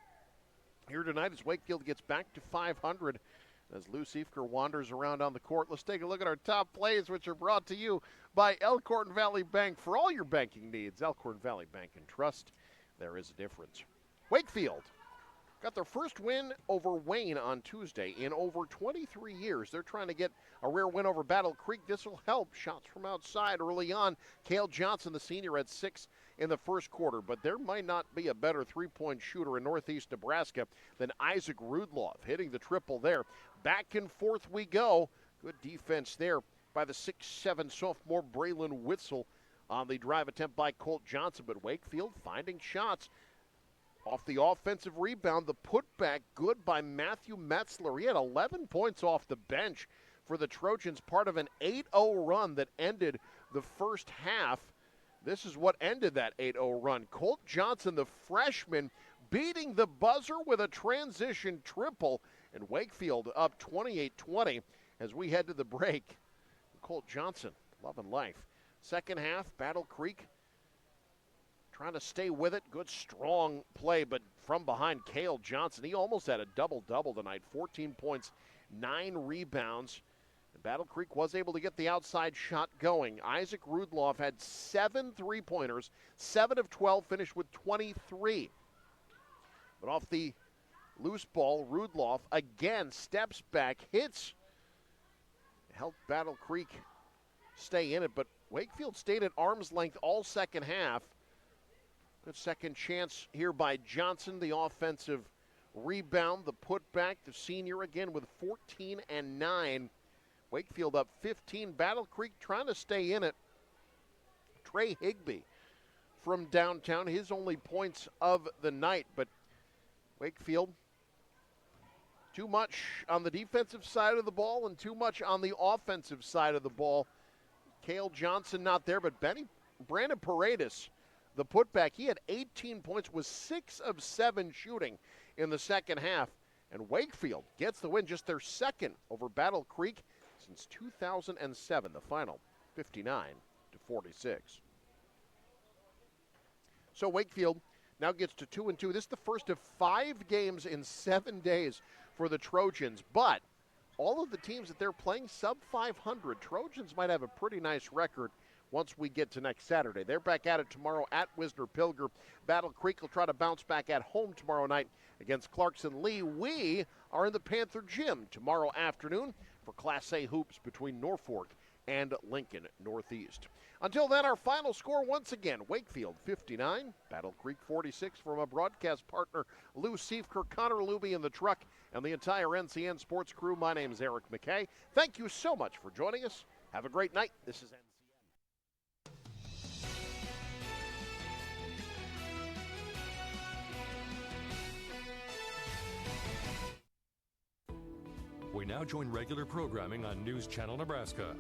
here tonight as Wakefield gets back to 500 as Lou Siefker wanders around on the court. Let's take a look at our top plays, which are brought to you by Elkhorn Valley Bank. For all your banking needs, Elkhorn Valley Bank and Trust, there is a difference. Wakefield got their first win over Wayne on Tuesday in over 23 years. They're trying to get a rare win over Battle Creek. This will help. Shots from outside early on. Cale Johnson, the senior, had 6 in the first quarter, but there might not be a better three-point shooter in Northeast Nebraska than Isaac Rudloff, hitting the triple there. Back and forth we go. Good defense there by the 6'7" sophomore Braylon Witzel on the drive attempt by Colt Johnson, but Wakefield finding shots. Off the offensive rebound, the putback good by Matthew Metzler. He had 11 points off the bench for the Trojans, part of an 8-0 run that ended the first half. This is what ended that 8-0 run. Colt Johnson, the freshman, beating the buzzer with a transition triple, and Wakefield up 28-20 as we head to the break. Colt Johnson, loving life. Second half, Battle Creek trying to stay with it. Good, strong play, but from behind, Cale Johnson. He almost had a double-double tonight. 14 points, 9 rebounds. And Battle Creek was able to get the outside shot going. Isaac Rudloff had 7 3-pointers, 7 of 12, finished with 23. But off the loose ball, Rudloff again steps back, hits, helped Battle Creek stay in it, but Wakefield stayed at arm's length all second half. Good second chance here by Johnson, the offensive rebound, the putback, the senior again with 14 and 9. Wakefield up 15. Battle Creek trying to stay in it. Trey Higbee from downtown, his only points of the night, but Wakefield too much on the defensive side of the ball and too much on the offensive side of the ball. Cale Johnson not there, but Brandon Paredes, the putback, he had 18 points, was 6 of 7 shooting in the second half. And Wakefield gets the win, just their second over Battle Creek since 2007, the final 59-46. So Wakefield now gets to 2-2. This is the first of 5 games in 7 days for the Trojans, but all of the teams that they're playing sub 500. Trojans might have a pretty nice record once we get to next Saturday. They're back at it tomorrow at Wisner-Pilger. Battle Creek will try to bounce back at home tomorrow night against Clarkson Lee. We are in the Panther Gym tomorrow afternoon for Class A hoops between Norfolk and Lincoln Northeast. Until then, our final score once again, Wakefield 59, Battle Creek 46. From a broadcast partner, Lou Siefker, Connor Luby in the truck, and the entire NCN Sports crew, my name is Eric McKay. Thank you so much for joining us. Have a great night. This is NCN. We now join regular programming on News Channel Nebraska.